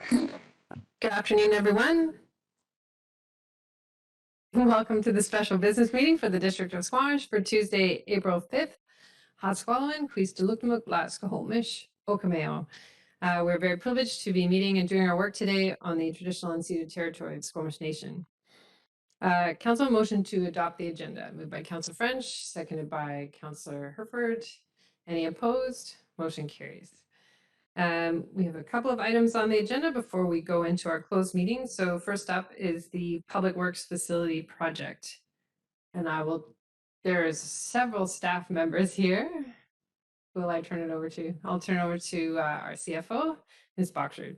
Good afternoon, everyone. Welcome to the special business meeting for the District of Squamish for Tuesday, April 5th. Hatsqualin, Queestalukmuk, Squamish, Okameo. We're very privileged to be meeting and doing our work today on the traditional unceded territory of Squamish Nation. Council motion to adopt the agenda, moved by Councillor French, seconded by Councillor Herford. Any opposed? Motion carries. We have a couple of items on the agenda before we go into our closed meeting. So first up is the Public Works Facility Project. And there's several staff members here. Who will I turn it over to? I'll turn it over to our CFO, Ms. Boxford.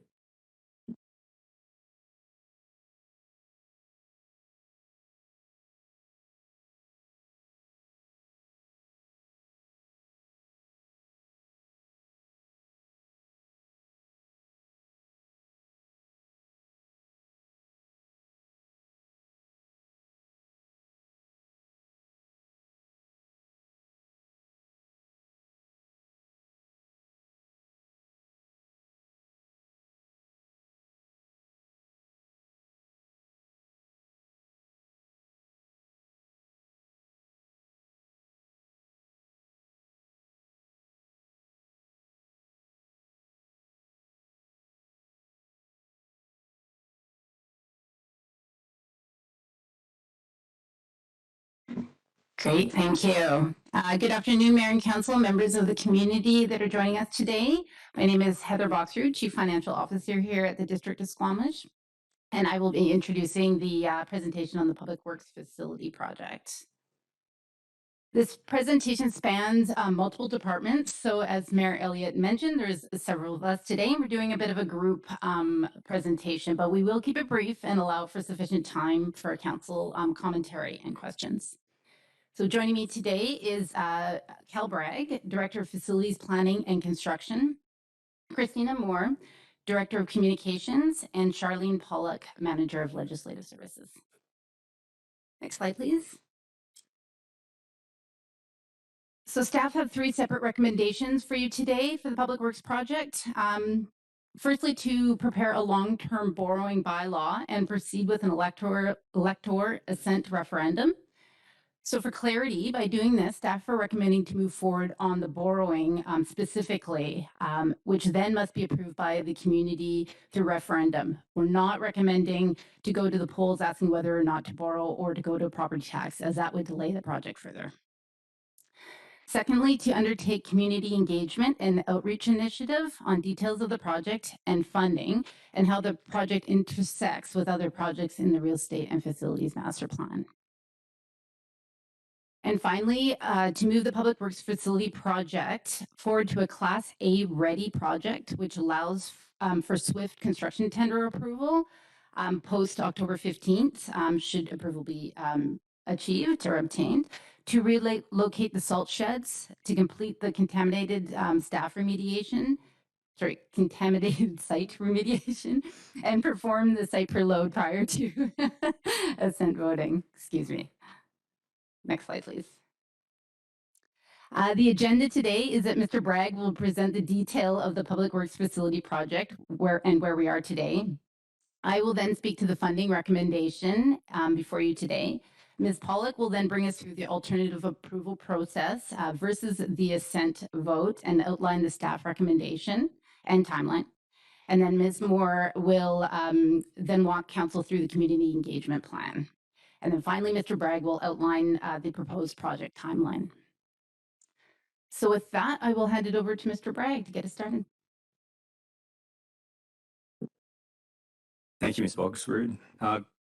Great, thank you. Good afternoon, Mayor and Council, members of the community that are joining us today. My name is Heather Boxrud, Chief Financial Officer here at the District of Squamish, and I will be introducing the presentation on the Public Works Facility Project. This presentation spans multiple departments. So as Mayor Elliott mentioned, there's several of us today, and we're doing a bit of a group presentation, but we will keep it brief and allow for sufficient time for council commentary and questions. So joining me today is Cal Bragg, Director of Facilities Planning and Construction, Christina Moore, Director of Communications, and Charlene Pollock, Manager of Legislative Services. Next slide, please. So staff have three separate recommendations for you today for the Public Works project. Firstly, to prepare a long-term borrowing bylaw and proceed with an elector assent referendum. So for clarity, by doing this, staff are recommending to move forward on the borrowing specifically, which then must be approved by the community through referendum. We're not recommending to go to the polls asking whether or not to borrow or to go to a property tax, as that would delay the project further. Secondly, to undertake community engagement and outreach initiative on details of the project and funding and how the project intersects with other projects in the real estate and facilities master plan. And finally, to move the Public Works Facility project forward to a Class A ready project, which allows for swift construction tender approval post October 15th, should approval be achieved or obtained, to relocate the salt sheds, to complete the contaminated contaminated site remediation, and perform the site preload prior to assent voting. Excuse me. Next slide, please. The agenda today is that Mr. Bragg will present the detail of the Public Works Facility project where we are today. I will then speak to the funding recommendation before you today. Ms. Pollock will then bring us through the alternative approval process versus the assent vote and outline the staff recommendation and timeline. And then Ms. Moore will then walk council through the community engagement plan. And then finally, Mr. Bragg will outline the proposed project timeline. So with that, I will hand it over to Mr. Bragg to get us started. Thank you, Ms. Boxford.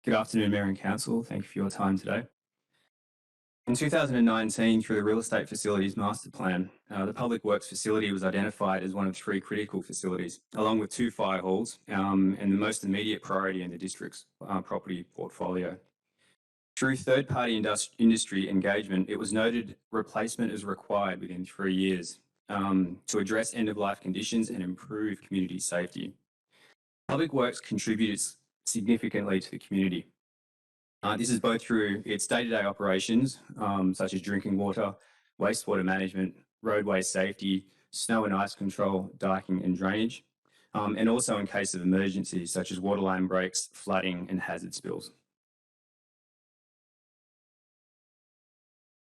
Good afternoon, Mayor and Council. Thank you for your time today. In 2019, through the Real Estate Facilities Master Plan, the Public Works facility was identified as one of three critical facilities, along with two fire halls and the most immediate priority in the district's property portfolio. Through third-party industry engagement, it was noted replacement is required within 3 years to address end-of-life conditions and improve community safety. Public Works contributes significantly to the community. This is both through its day-to-day operations, such as drinking water, wastewater management, roadway safety, snow and ice control, diking and drainage, and also in case of emergencies such as water line breaks, flooding, and hazard spills.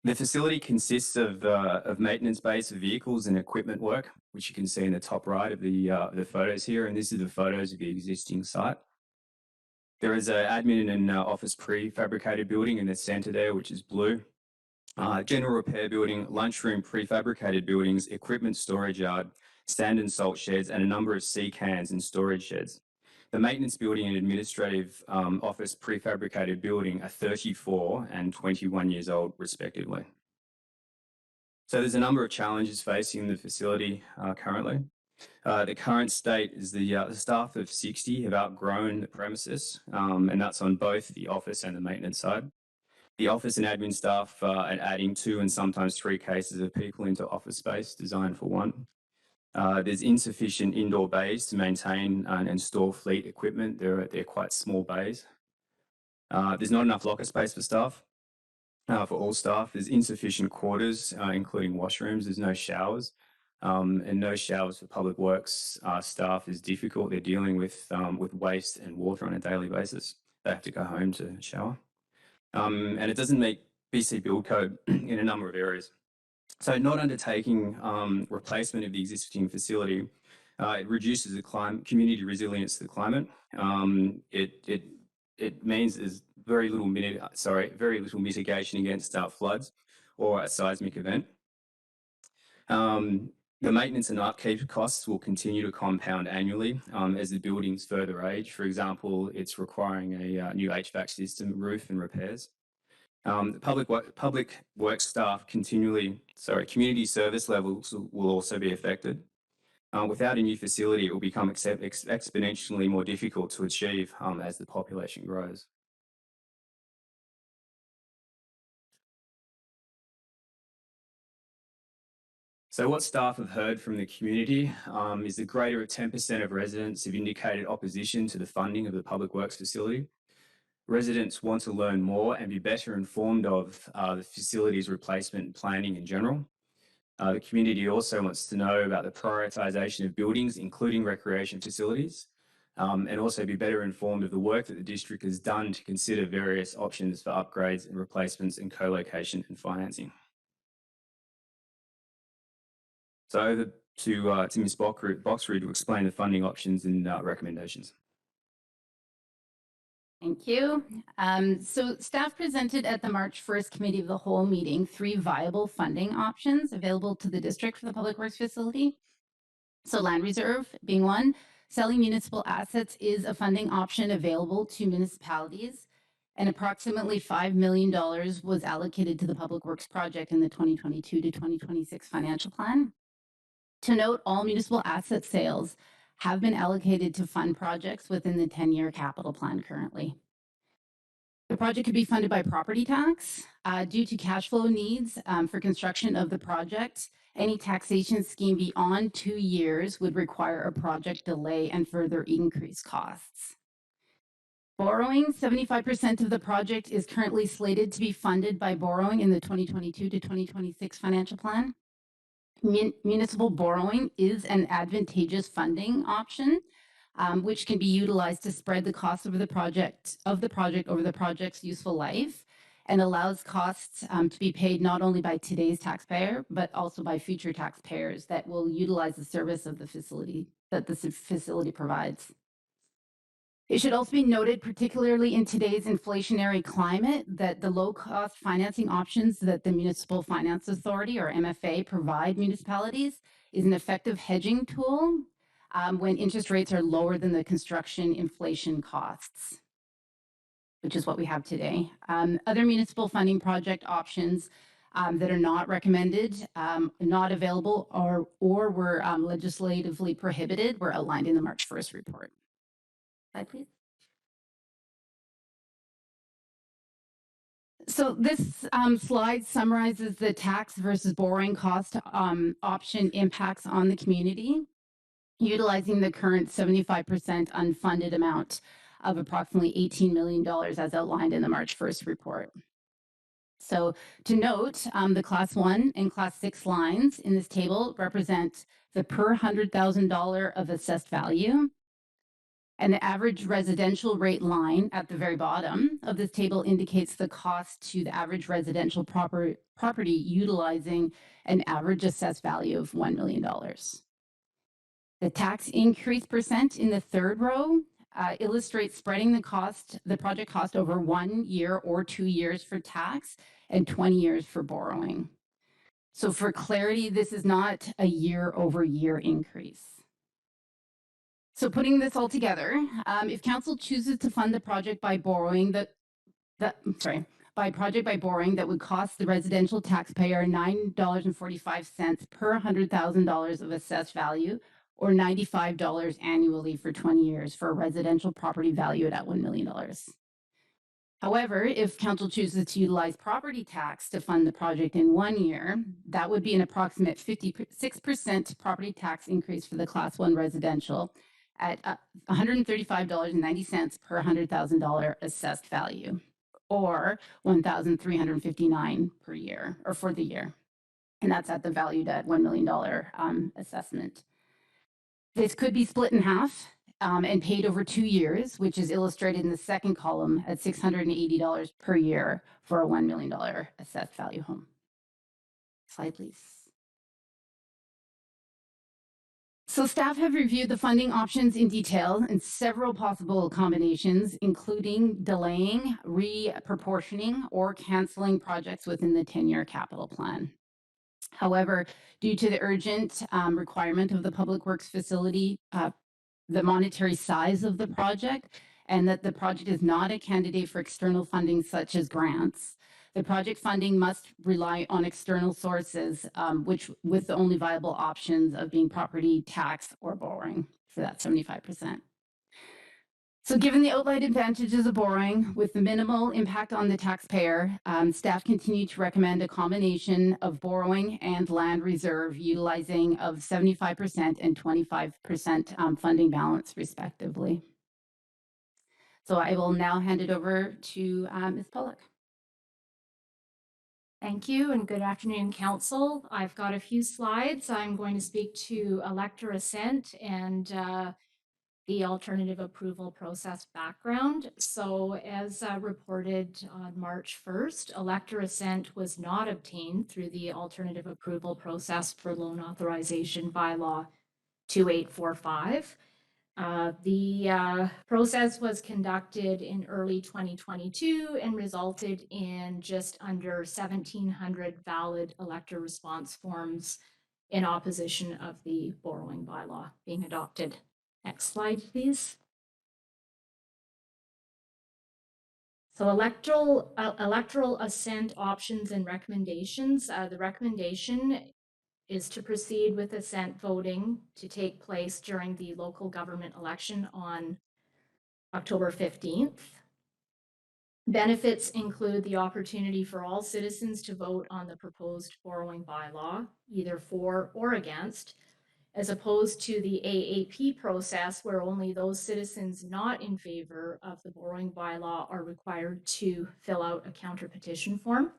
The facility consists of maintenance bays for vehicles and equipment work, which you can see in the top right of the photos here, and this is the photos of the existing site. There is an admin and office prefabricated building in the centre there, which is blue. General repair building, lunchroom, prefabricated buildings, equipment storage yard, sand and salt sheds, and a number of sea cans and storage sheds. The maintenance building and administrative office prefabricated building are 34 and 21 years old, respectively. So there's a number of challenges facing the facility currently. The current state is the staff of 60 have outgrown the premises, and that's on both the office and the maintenance side. The office and admin staff are adding 2 and sometimes 3 cases of people into office space designed for 1. There's insufficient indoor bays to maintain and store fleet equipment. They're quite small bays. There's not enough locker space for staff, for all staff. There's insufficient quarters, including washrooms. There's no showers. And no showers for public works staff is difficult. They're dealing with waste and water on a daily basis. They have to go home to shower. And it doesn't meet BC Build Code in a number of areas. So not undertaking replacement of the existing facility, it reduces the community resilience to the climate. It means there's very little mitigation against floods or a seismic event. The maintenance and upkeep costs will continue to compound annually as the buildings further age. For example, it's requiring a new HVAC system, roof, and repairs. Public works staff community service levels will also be affected. Without a new facility, it will become exponentially more difficult to achieve as the population grows. So what staff have heard from the community is that greater than 10% of residents have indicated opposition to the funding of the public works facility. Residents want to learn more and be better informed of the facility's replacement planning in general. The community also wants to know about the prioritisation of buildings, including recreation facilities, and also be better informed of the work that the district has done to consider various options for upgrades and replacements and co-location and financing. So over to Ms. Boxrud to explain the funding options and recommendations. Thank you. So staff presented at the March 1st Committee of the Whole meeting 3 viable funding options available to the district for the public works facility. So land reserve being one, selling municipal assets is a funding option available to municipalities, and approximately $5 million was allocated to the public works project in the 2022 to 2026 financial plan. To note, all municipal asset sales have been allocated to fund projects within the 10-year capital plan currently. The project could be funded by property tax due to cash flow needs for construction of the project. Any taxation scheme beyond 2 years would require a project delay and further increase costs. Borrowing, 75% of the project is currently slated to be funded by borrowing in the 2022 to 2026 financial plan. Municipal borrowing is an advantageous funding option, which can be utilized to spread the cost of the project over the project's useful life, and allows costs to be paid not only by today's taxpayer, but also by future taxpayers that will utilize the service of the facility that the facility provides. It should also be noted, particularly in today's inflationary climate, that the low-cost financing options that the Municipal Finance Authority, or MFA, provide municipalities is an effective hedging tool when interest rates are lower than the construction inflation costs, which is what we have today. Other municipal funding project options that are not recommended, not available, or were legislatively prohibited were outlined in the March 1st report. Slide, please. So this slide summarizes the tax versus borrowing cost option impacts on the community, utilizing the current 75% unfunded amount of approximately $18 million as outlined in the March 1st report. So to note, the class 1 and class 6 lines in this table represent the per $100,000 of assessed value. And the average residential rate line at the very bottom of this table indicates the cost to the average residential property utilizing an average assessed value of $1 million. The tax increase percent in the third row illustrates spreading the project cost over 1 year or 2 years for tax and 20 years for borrowing. So for clarity, this is not a year-over-year increase. So putting this all together, if council chooses to fund the project by borrowing that would cost the residential taxpayer $9.45 per $100,000 of assessed value, or $95 annually for 20 years for a residential property valued at $1 million. However, if council chooses to utilize property tax to fund the project in 1 year, that would be an approximate 56% property tax increase for the class 1 residential at $135.90 per $100,000 assessed value, or $1,359 per year, or for the year. And that's at the valued at $1 million assessment. This could be split in half and paid over 2 years, which is illustrated in the second column at $680 per year for a $1 million assessed value home. Slide, please. So staff have reviewed the funding options in detail and several possible combinations, including delaying, reproportioning, or canceling projects within the 10-year capital plan. However, due to the urgent requirement of the public works facility, the monetary size of the project, and that the project is not a candidate for external funding such as grants, the project funding must rely on external sources, which with the only viable options of being property tax or borrowing for that 75%. So given the outlined advantages of borrowing with the minimal impact on the taxpayer, staff continue to recommend a combination of borrowing and land reserve utilizing of 75% and 25% funding balance respectively. So I will now hand it over to Ms. Pollock. Thank you and good afternoon, Council. I've got a few slides. I'm going to speak to elector assent and the alternative approval process background. So as reported on March 1st, elector assent was not obtained through the alternative approval process for loan authorization bylaw 2845. The process was conducted in early 2022 and resulted in just under 1,700 valid elector response forms in opposition of the borrowing bylaw being adopted. Next slide, please. So electoral assent options and recommendations. The recommendation is to proceed with assent voting to take place during the local government election on October 15th. Benefits include the opportunity for all citizens to vote on the proposed borrowing bylaw, either for or against, as opposed to the AAP process where only those citizens not in favor of the borrowing bylaw are required to fill out a counter petition form.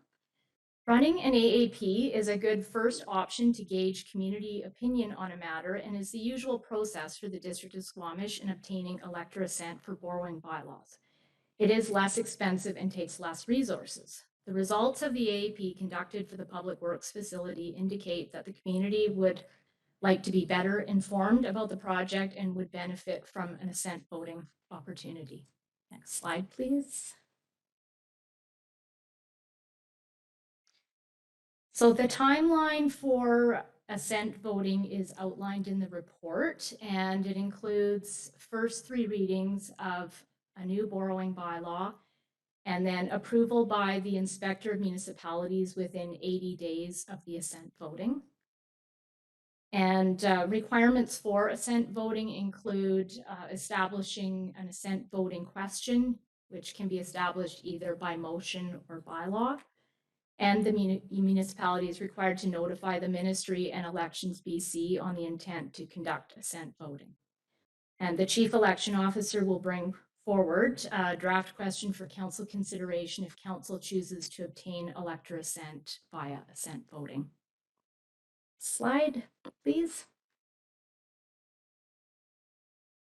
Running an AAP is a good first option to gauge community opinion on a matter and is the usual process for the District of Squamish in obtaining elector assent for borrowing bylaws. It is less expensive and takes less resources. The results of the AAP conducted for the Public Works facility indicate that the community would like to be better informed about the project and would benefit from an assent voting opportunity. Next slide, please. So the timeline for assent voting is outlined in the report, and it includes first 3 readings of a new borrowing bylaw, and then approval by the Inspector of Municipalities within 80 days of the assent voting. And requirements for assent voting include establishing an assent voting question, which can be established either by motion or by law. And the municipality is required to notify the Ministry and Elections BC on the intent to conduct assent voting. And the Chief Election Officer will bring forward a draft question for council consideration if council chooses to obtain elector assent via assent voting. Slide, please.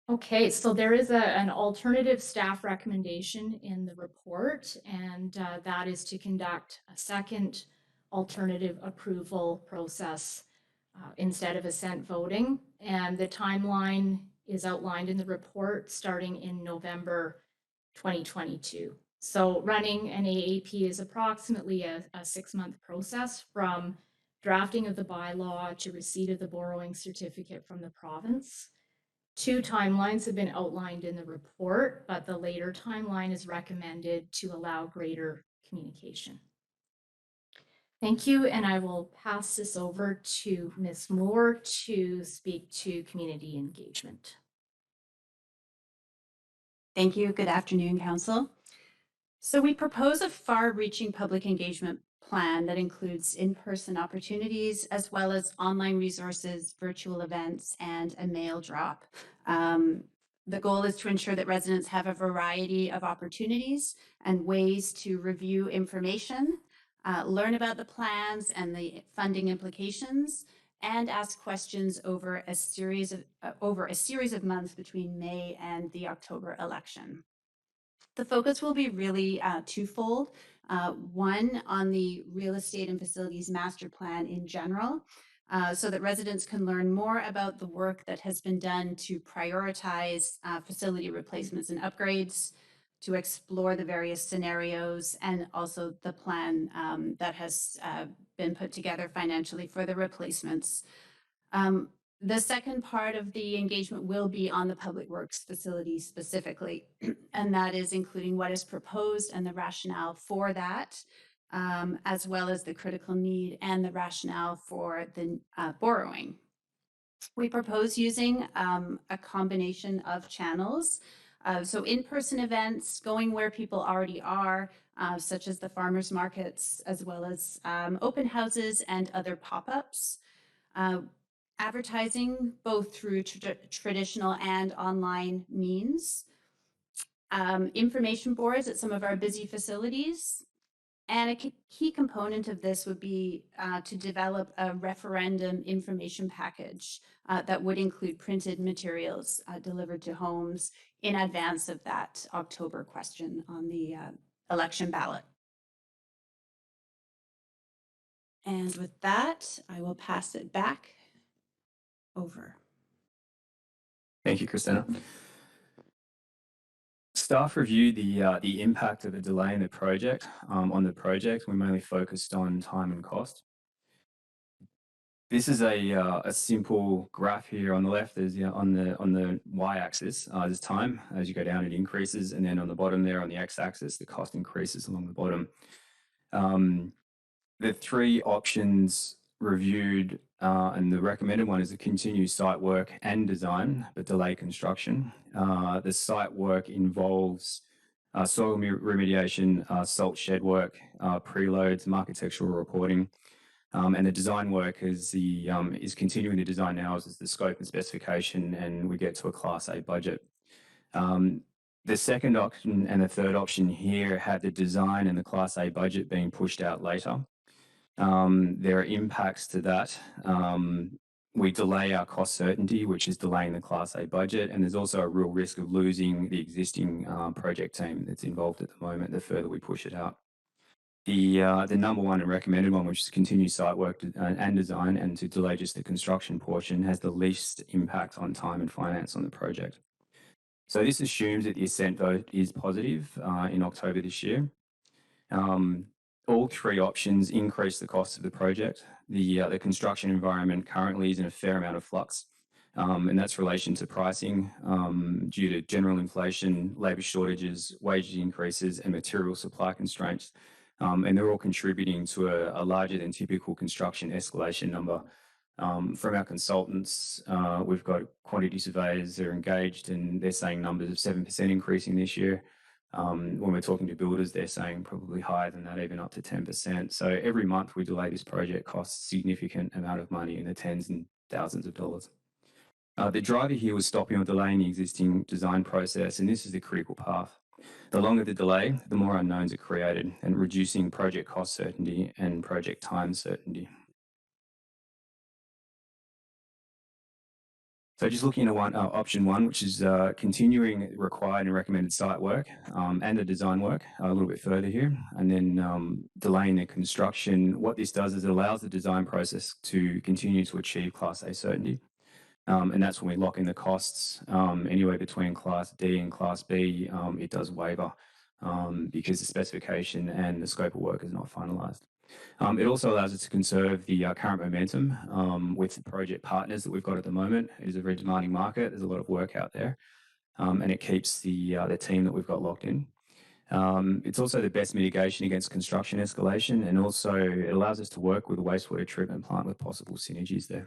Okay, so there is an alternative staff recommendation in the report, and that is to conduct a second alternative approval process instead of assent voting. And the timeline is outlined in the report starting in November 2022. So running an AAP is approximately a 6-month process from drafting of the bylaw to receipt of the borrowing certificate from the province. 2 timelines have been outlined in the report, but the later timeline is recommended to allow greater communication. Thank you, and I will pass this over to Ms. Moore to speak to community engagement. Thank you. Good afternoon, Council. So we propose a far-reaching public engagement plan that includes in-person opportunities as well as online resources, virtual events, and a mail drop. The goal is to ensure that residents have a variety of opportunities and ways to review information, learn about the plans and the funding implications, and ask questions over a series of months between May and the October election. The focus will be really twofold. One, on the real estate and facilities master plan in general, so that residents can learn more about the work that has been done to prioritize facility replacements and upgrades, to explore the various scenarios, and also the plan that has been put together financially for the replacements. The second part of the engagement will be on the public works facility specifically, and that is including what is proposed and the rationale for that, as well as the critical need and the rationale for the borrowing. We propose using a combination of channels. So in-person events, going where people already are, such as the farmers markets, as well as open houses and other pop-ups. Advertising both through traditional and online means, information boards at some of our busy facilities, and a key component of this would be to develop a referendum information package that would include printed materials delivered to homes in advance of that October question on the election ballot. And with that, I will pass it back over. Thank you, Christina. Staff reviewed the impact of the delay in the project on the project. We mainly focused on time and cost. This is a simple graph here on the left. There's on the y-axis there's time. As you go down, it increases, and then on the bottom there on the x-axis, the cost increases along the bottom. The 3 options reviewed, and the recommended one is to continue site work and design, but delay construction. The site work involves soil remediation, salt shed work, preloads, architectural reporting, and the design work is continuing the design now as the scope and specification, and we get to a Class A budget. The second option and the third option here had the design and the Class A budget being pushed out later. There are impacts to that. We delay our cost certainty, which is delaying the Class A budget, and there's also a real risk of losing the existing project team that's involved at the moment the further we push it out. The number one and recommended one, which is to continue site work and design and to delay just the construction portion, has the least impact on time and finance on the project. So this assumes that the assent vote is positive in October this year. All 3 options increase the cost of the project. The construction environment currently is in a fair amount of flux, and that's relation to pricing due to general inflation, labour shortages, wage increases, and material supply constraints. And they're all contributing to a larger than typical construction escalation number. From our consultants, we've got quantity surveyors that are engaged, and they're saying numbers of 7% increasing this year. When we're talking to builders, they're saying probably higher than that, even up to 10%. So every month we delay this project costs a significant amount of money in the tens and thousands of dollars. The driver here was stopping or delaying the existing design process, and this is the critical path. The longer the delay, the more unknowns are created, and reducing project cost certainty and project time certainty. So just looking at option one, which is continuing required and recommended site work and the design work a little bit further here, and then delaying the construction. What this does is it allows the design process to continue to achieve Class A certainty. And that's when we lock in the costs anywhere between Class D and Class B, it does waiver because the specification and the scope of work is not finalised. It also allows us to conserve the current momentum with the project partners that we've got at the moment. It is a very demanding market. There's a lot of work out there, and it keeps the team that we've got locked in. It's also the best mitigation against construction escalation, and also it allows us to work with a wastewater treatment plant with possible synergies there.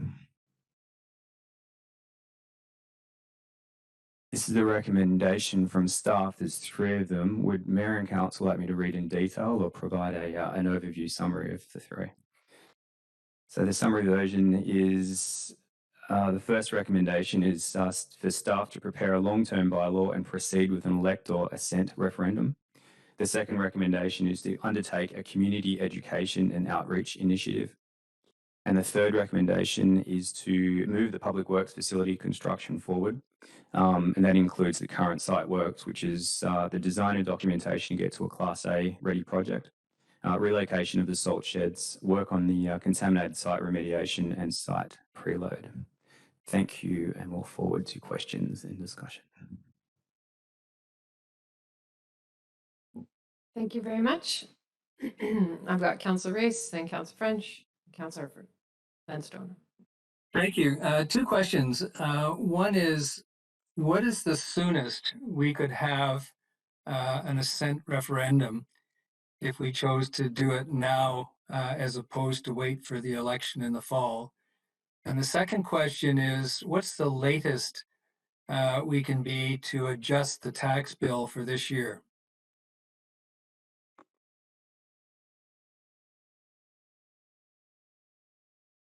This is a recommendation from staff. There's 3 of them. Would Mayor and Council like me to read in detail or provide an overview summary of the 3? So the summary version is the first recommendation is for staff to prepare a long-term bylaw and proceed with an elect or assent referendum. The second recommendation is to undertake a community education and outreach initiative. And the third recommendation is to move the public works facility construction forward. And that includes the current site works, which is the design and documentation to get to a Class A ready project, relocation of the salt sheds, work on the contaminated site remediation and site preload. Thank you, and we'll forward to questions and discussion. Thank you very much. I've got Councillor Race, then Councillor French, Councillor Herford, then Stoner. Thank you. 2 questions. One is, what is the soonest we could have an assent referendum if we chose to do it now as opposed to wait for the election in the fall? And the second question is, what's the latest we can be to adjust the tax bill for this year?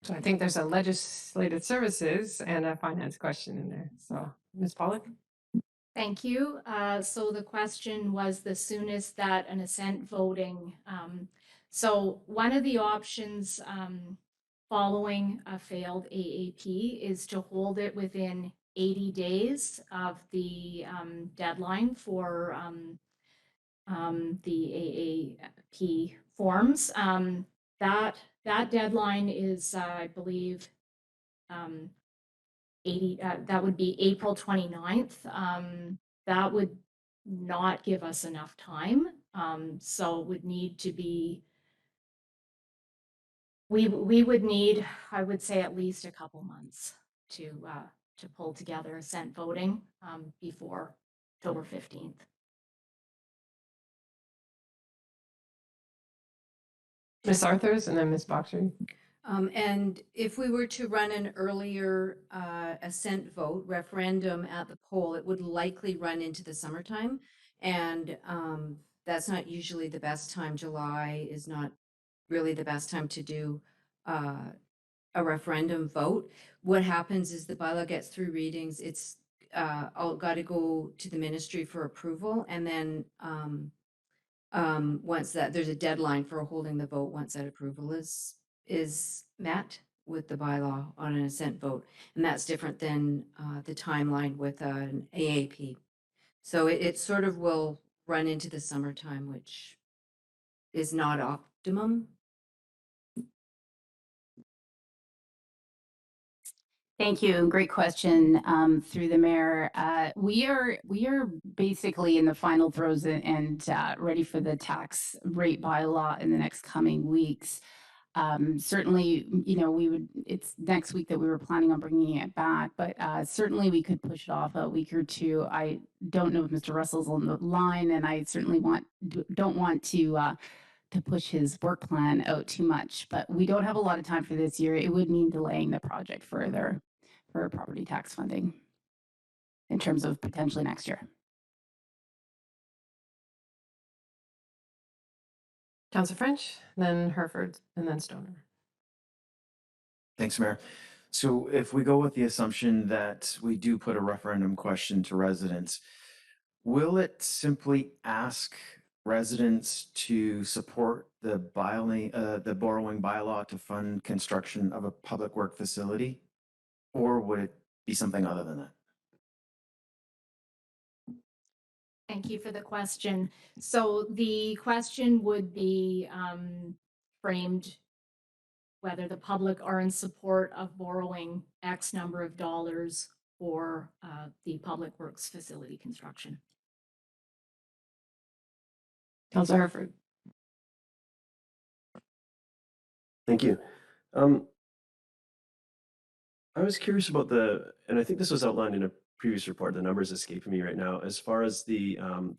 So I think there's a legislative services and a finance question in there. So Ms. Pollock? Thank you. So the question was the soonest that an assent voting. So one of the options following a failed AAP is to hold it within 80 days of the deadline for the AAP forms. That deadline is, I believe, 80, that would be April 29th. That would not give us enough time. So it would need to be, we would need, I would say, at least a couple months to pull together assent voting before October 15th. Ms. Arthurs and then Ms. Boxer. And if we were to run an earlier assent vote referendum at the poll, it would likely run into the summertime. And that's not usually the best time. July is not really the best time to do a referendum vote. What happens is the bylaw gets through readings. It's all got to go to the ministry for approval. And then once that, there's a deadline for holding the vote once that approval is met with the bylaw on an assent vote. And that's different than the timeline with an AAP. So it sort of will run into the summertime, which is not optimum. Thank you. Great question through the mayor. We are basically in the final throes and ready for the tax rate bylaw in the next coming weeks. Certainly, you know, it's next week that we were planning on bringing it back, but certainly we could push it off a week or two. I don't know if Mr. Russell's on the line, and I certainly don't want to push his work plan out too much, but we don't have a lot of time for this year. It would mean delaying the project further for property tax funding in terms of potentially next year. Councillor French, then Herford, and then Stoner. Thanks, Mayor. So if we go with the assumption that we do put a referendum question to residents, will it simply ask residents to support the borrowing bylaw to fund construction of a public work facility? Or would it be something other than that? Thank you for the question. So the question would be framed whether the public are in support of borrowing X number of dollars for the public works facility construction. Councillor Herford. Thank you. I was curious about and I think this was outlined in a previous report, the numbers escaping me right now, as far as the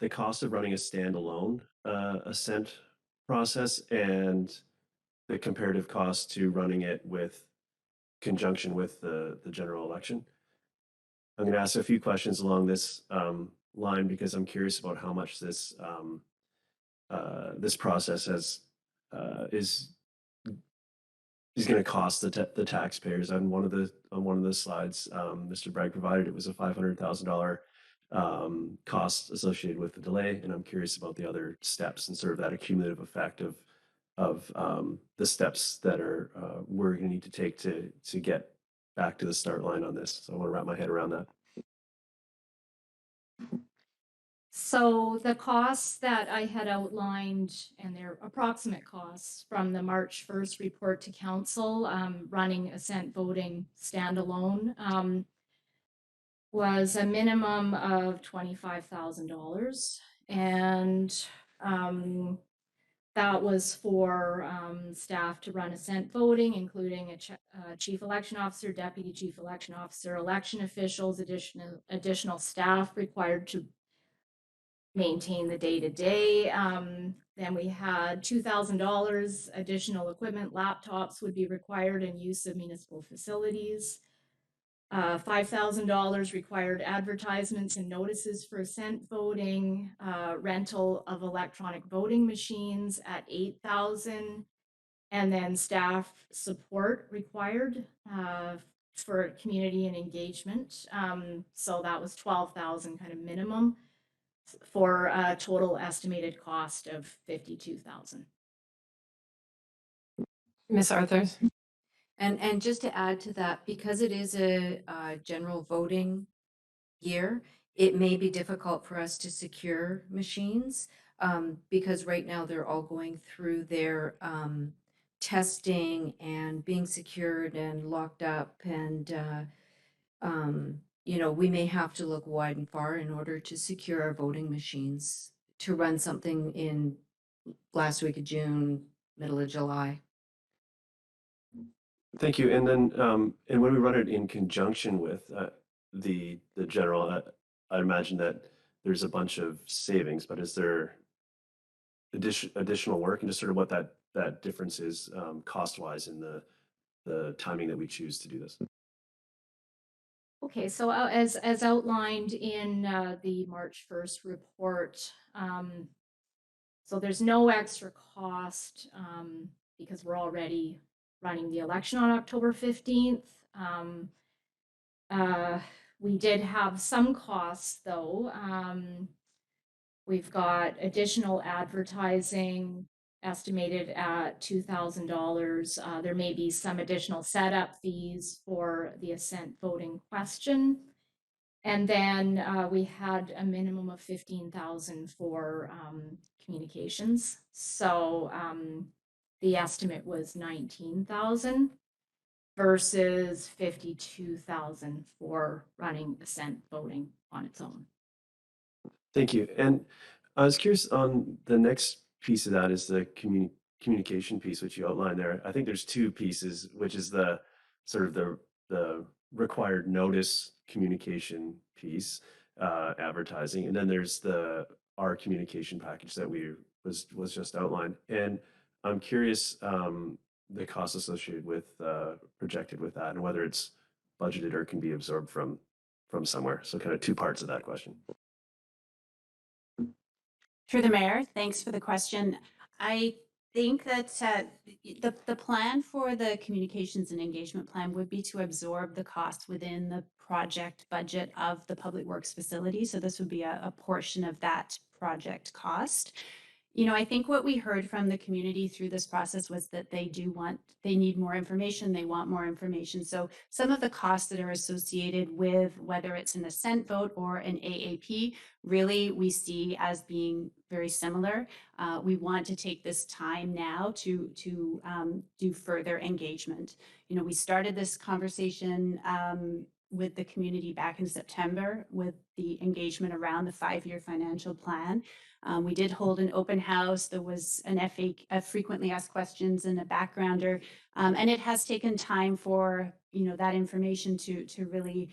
cost of running a standalone assent process and the comparative cost to running it with conjunction with the general election. I'm going to ask a few questions along this line because I'm curious about how much this process is going to cost the taxpayers. On one of the slides, Mr. Bragg provided it was a $500,000 cost associated with the delay, and I'm curious about the other steps and sort of that accumulative effect of the steps that we're going to need to take to get back to the start line on this. So I want to wrap my head around that. So the costs that I had outlined and their approximate costs from the March 1st report to council, running assent voting standalone, was a minimum of $25,000. And that was for staff to run assent voting, including a chief election officer, deputy chief election officer, election officials, additional staff required to maintain the day-to-day. Then we had $2,000 additional equipment, laptops would be required in use of municipal facilities. $5,000 required advertisements and notices for assent voting, rental of electronic voting machines at $8,000, and then staff support required for community and engagement. So that was $12,000 kind of minimum, for a total estimated cost of $52,000. Ms. Arthurs. And just to add to that, because it is a general voting year, it may be difficult for us to secure machines because right now they're all going through their testing and being secured and locked up, and we may have to look wide and far in order to secure our voting machines to run something in last week of June, middle of July. Thank you. And then, and when we run it in conjunction with the general, I imagine that there's a bunch of savings, but is there additional work and just sort of what that difference is cost-wise in the timing that we choose to do this? Okay, so as outlined in the March 1st report, so there's no extra cost because we're already running the election on October 15th. We did have some costs though. We've got additional advertising estimated at $2,000. There may be some additional setup fees for the assent voting question. And then we had a minimum of $15,000 for communications. So the estimate was $19,000 versus $52,000 for running assent voting on its own. Thank you. And I was curious on the next piece of that is the communication piece, which you outlined there. I think there's two pieces, which is the sort of the required notice communication piece, advertising, and then there's our communication package that was just outlined. And I'm curious the costs associated with projected with that and whether it's budgeted or can be absorbed from somewhere. So kind of two parts of that question. Through the mayor, thanks for the question. I think that the plan for the communications and engagement plan would be to absorb the cost within the project budget of the Public Works facility. So this would be a portion of that project cost. You know, I think what we heard from the community through this process was that they need more information, they want more information. So some of the costs that are associated with whether it's an assent vote or an AAP, really we see as being very similar. We want to take this time now to do further engagement. You know, we started this conversation with the community back in September with the engagement around the 5-year financial plan. We did hold an open house. There was an a frequently asked questions and a backgrounder. And it has taken time for, you know, that information to really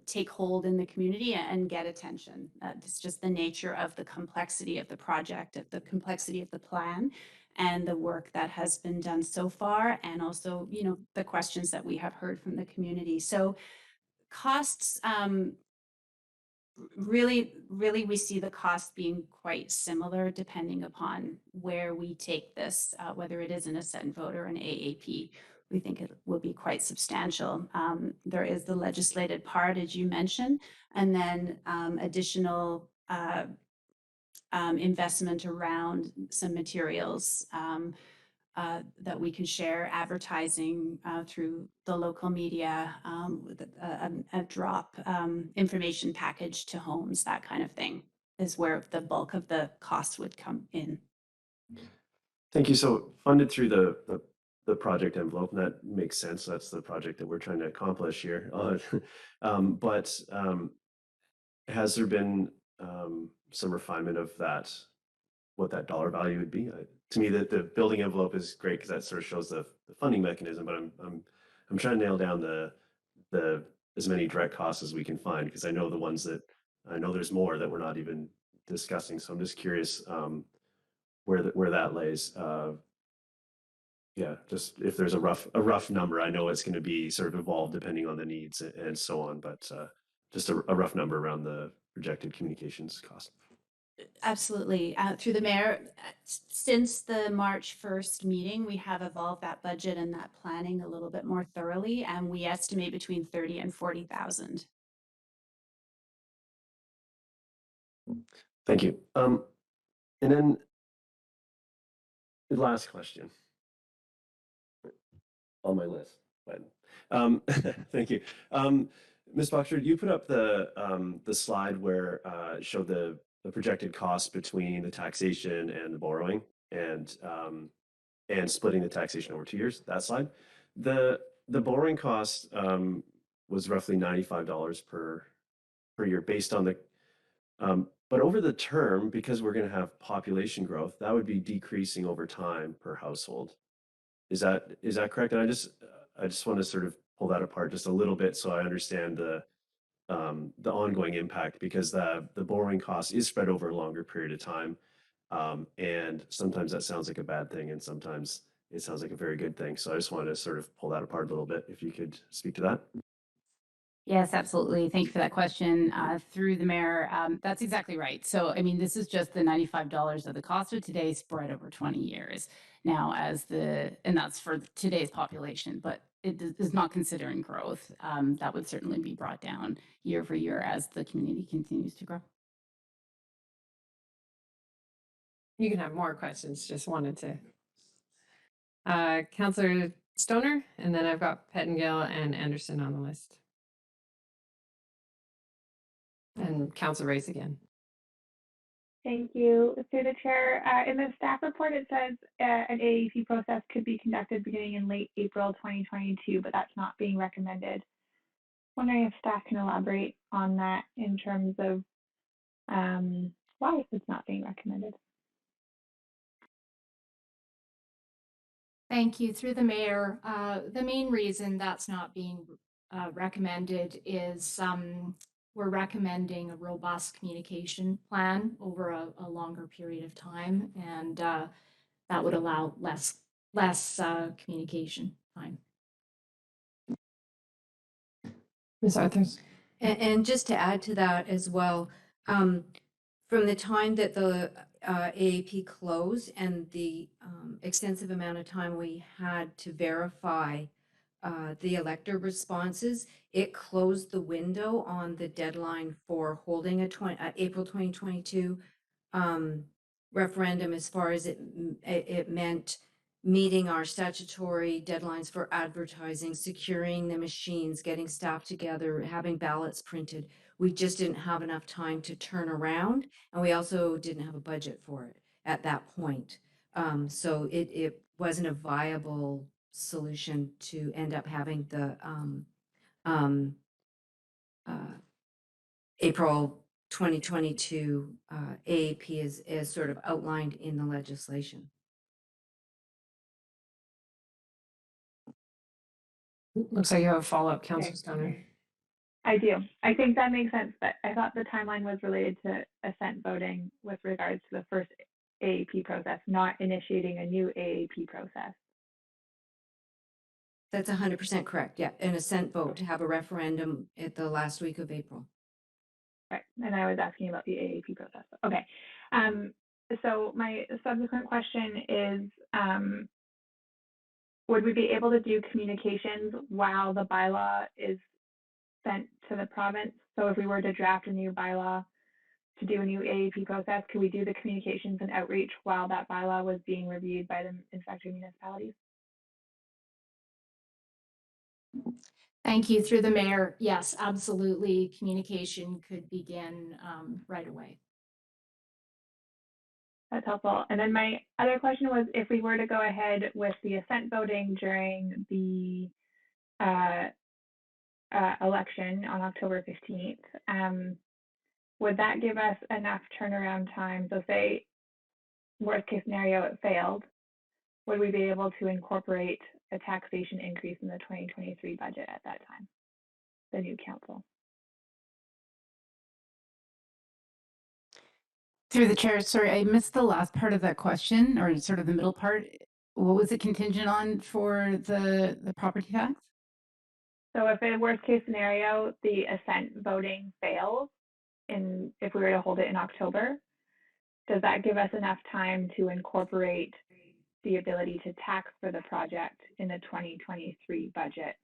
take hold in the community and get attention. It's just the nature of the complexity of the project, of the complexity of the plan and the work that has been done so far. And also, you know, the questions that we have heard from the community. So costs, really, we see the cost being quite similar depending upon where we take this, whether it is an assent vote or an AAP. We think it will be quite substantial. There is the legislated part, as you mentioned, and then additional investment around some materials that we can share, advertising through the local media, with a drop information package to homes, that kind of thing is where the bulk of the cost would come in. Thank you. So funded through the project envelope, and that makes sense. That's the project that we're trying to accomplish here. But has there been some refinement of that, what that dollar value would be? To me, the building envelope is great because that sort of shows the funding mechanism, but I'm trying to nail down the as many direct costs as we can find, because I know the ones that I know there's more that we're not even discussing. So I'm just curious where that lays. Yeah, just if there's a rough number. I know it's going to be sort of evolved depending on the needs and so on, but just a rough number around the projected communications cost. Absolutely. Through the mayor, since the March 1st meeting, we have evolved that budget and that planning a little bit more thoroughly, and we estimate between 30 and 40,000. Thank you. And then the last question on my list. But, thank you. Ms. Boxford, you put up the slide where it showed the projected cost between the taxation and the borrowing, and splitting the taxation over 2 years. That slide, the borrowing cost was roughly $95 per year based on the. But over the term, because we're going to have population growth, that would be decreasing over time per household. Is that correct? And I just want to sort of pull that apart just a little bit so I understand the ongoing impact, because the borrowing cost is spread over a longer period of time. And sometimes that sounds like a bad thing, and sometimes it sounds like a very good thing. So I just wanted to sort of pull that apart a little bit, if you could speak to that. Yes, absolutely. Thank you for that question. Through the mayor, that's exactly right. So, I mean, this is just the $95 of the cost of today spread over 20 years. Now, and that's for today's population, but it is not considering growth. That would certainly be brought down year for year as the community continues to grow. You can have more questions, just wanted to. Councillor Stoner, and then I've got Pettingill and Anderson on the list. And Councillor Race again. Thank you. Through the chair, in the staff report, it says an AAP process could be conducted beginning in late April 2022, but that's not being recommended. Wondering if staff can elaborate on that in terms of why it's not being recommended. Thank you. Through the mayor, the main reason that's not being recommended is we're recommending a robust communication plan over a longer period of time, and that would allow less communication time. Ms. Arthurs. And just to add to that as well, from the time that AAP closed and the extensive amount of time we had to verify the elector responses, it closed the window on the deadline for holding a April 2022 referendum, as far as it meant meeting our statutory deadlines for advertising, securing the machines, getting staff together, having ballots printed. We just didn't have enough time to turn around, and we also didn't have a budget for it at that point. So it wasn't a viable solution to end up having the April 2022 AAP is sort of outlined in the legislation. Looks like you have a follow-up, Councillor Stunner. I do. I think that makes sense, but I thought the timeline was related to assent voting with regards to the first AAP process, not initiating a new AAP process. That's 100% correct. Yeah, an assent vote to have a referendum at the last week of April. Right, and I was asking about the AAP process. Okay, so my subsequent question is, would we be able to do communications while the bylaw is sent to the province? So if we were to draft a new bylaw to do a new AAP process, could we do the communications and outreach while that bylaw was being reviewed by the inspector municipalities? Thank you. Through the mayor, yes, absolutely. Communication could begin right away. That's helpful. And then my other question was, if we were to go ahead with the assent voting during the election on October 15th, would that give us enough turnaround time? So say worst case scenario, it failed, would we be able to incorporate a taxation increase in the 2023 budget at that time, the new council? Through the chair, sorry, I missed the last part of that question, or sort of the middle part. What was it contingent on for the property tax? So if in worst case scenario, the assent voting fails, if we were to hold it in October, does that give us enough time to incorporate the ability to tax for the project in the 2023 budget?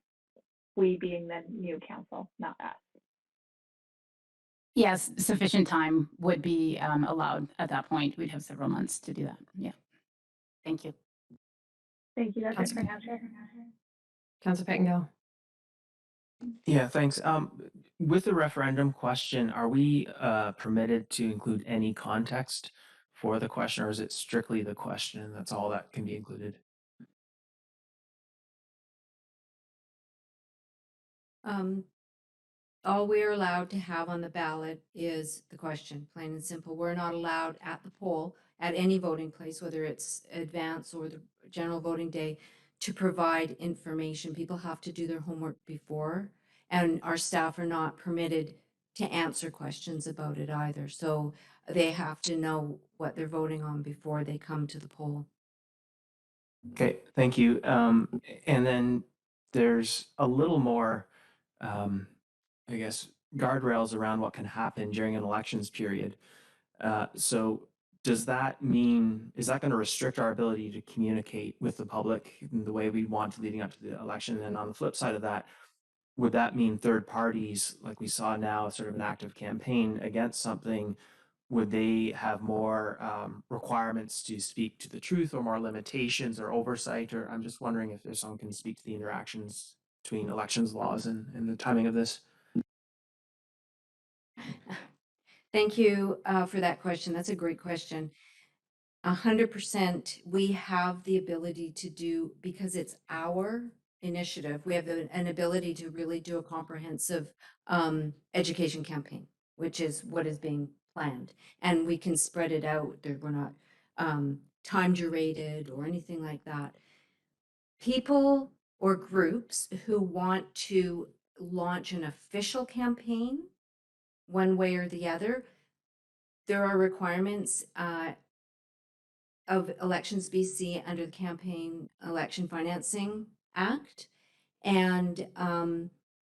We being the new council, not us. Yes, sufficient time would be allowed at that point. We'd have several months to do that. Yeah. Thank you. Thank you. That's it for Council- now, Chair. Councillor Pettingill. Yeah, thanks. With the referendum question, are we permitted to include any context for the question, or is it strictly the question? That's all that can be included. All we're allowed to have on the ballot is the question, plain and simple. We're not allowed at the poll, at any voting place, whether it's advance or the general voting day, to provide information. People have to do their homework before, and our staff are not permitted to answer questions about it either. So they have to know what they're voting on before they come to the poll. Okay, thank you. And then there's a little more, I guess, guardrails around what can happen during an elections period. So does that mean, is that going to restrict our ability to communicate with the public in the way we want to leading up to the election? And on the flip side of that, would that mean third parties, like we saw now, sort of an active campaign against something, would they have more requirements to speak to the truth, or more limitations or oversight? Or I'm just wondering if there's someone can speak to the interactions between elections laws and the timing of this. Thank you for that question. That's a great question. 100%, we have the ability to do, because it's our initiative, we have an ability to really do a comprehensive education campaign, which is what is being planned. And we can spread it out. We're not time durated or anything like that. People or groups who want to launch an official campaign, one way or the other, there are requirements of Elections BC under the Campaign Election Financing Act. And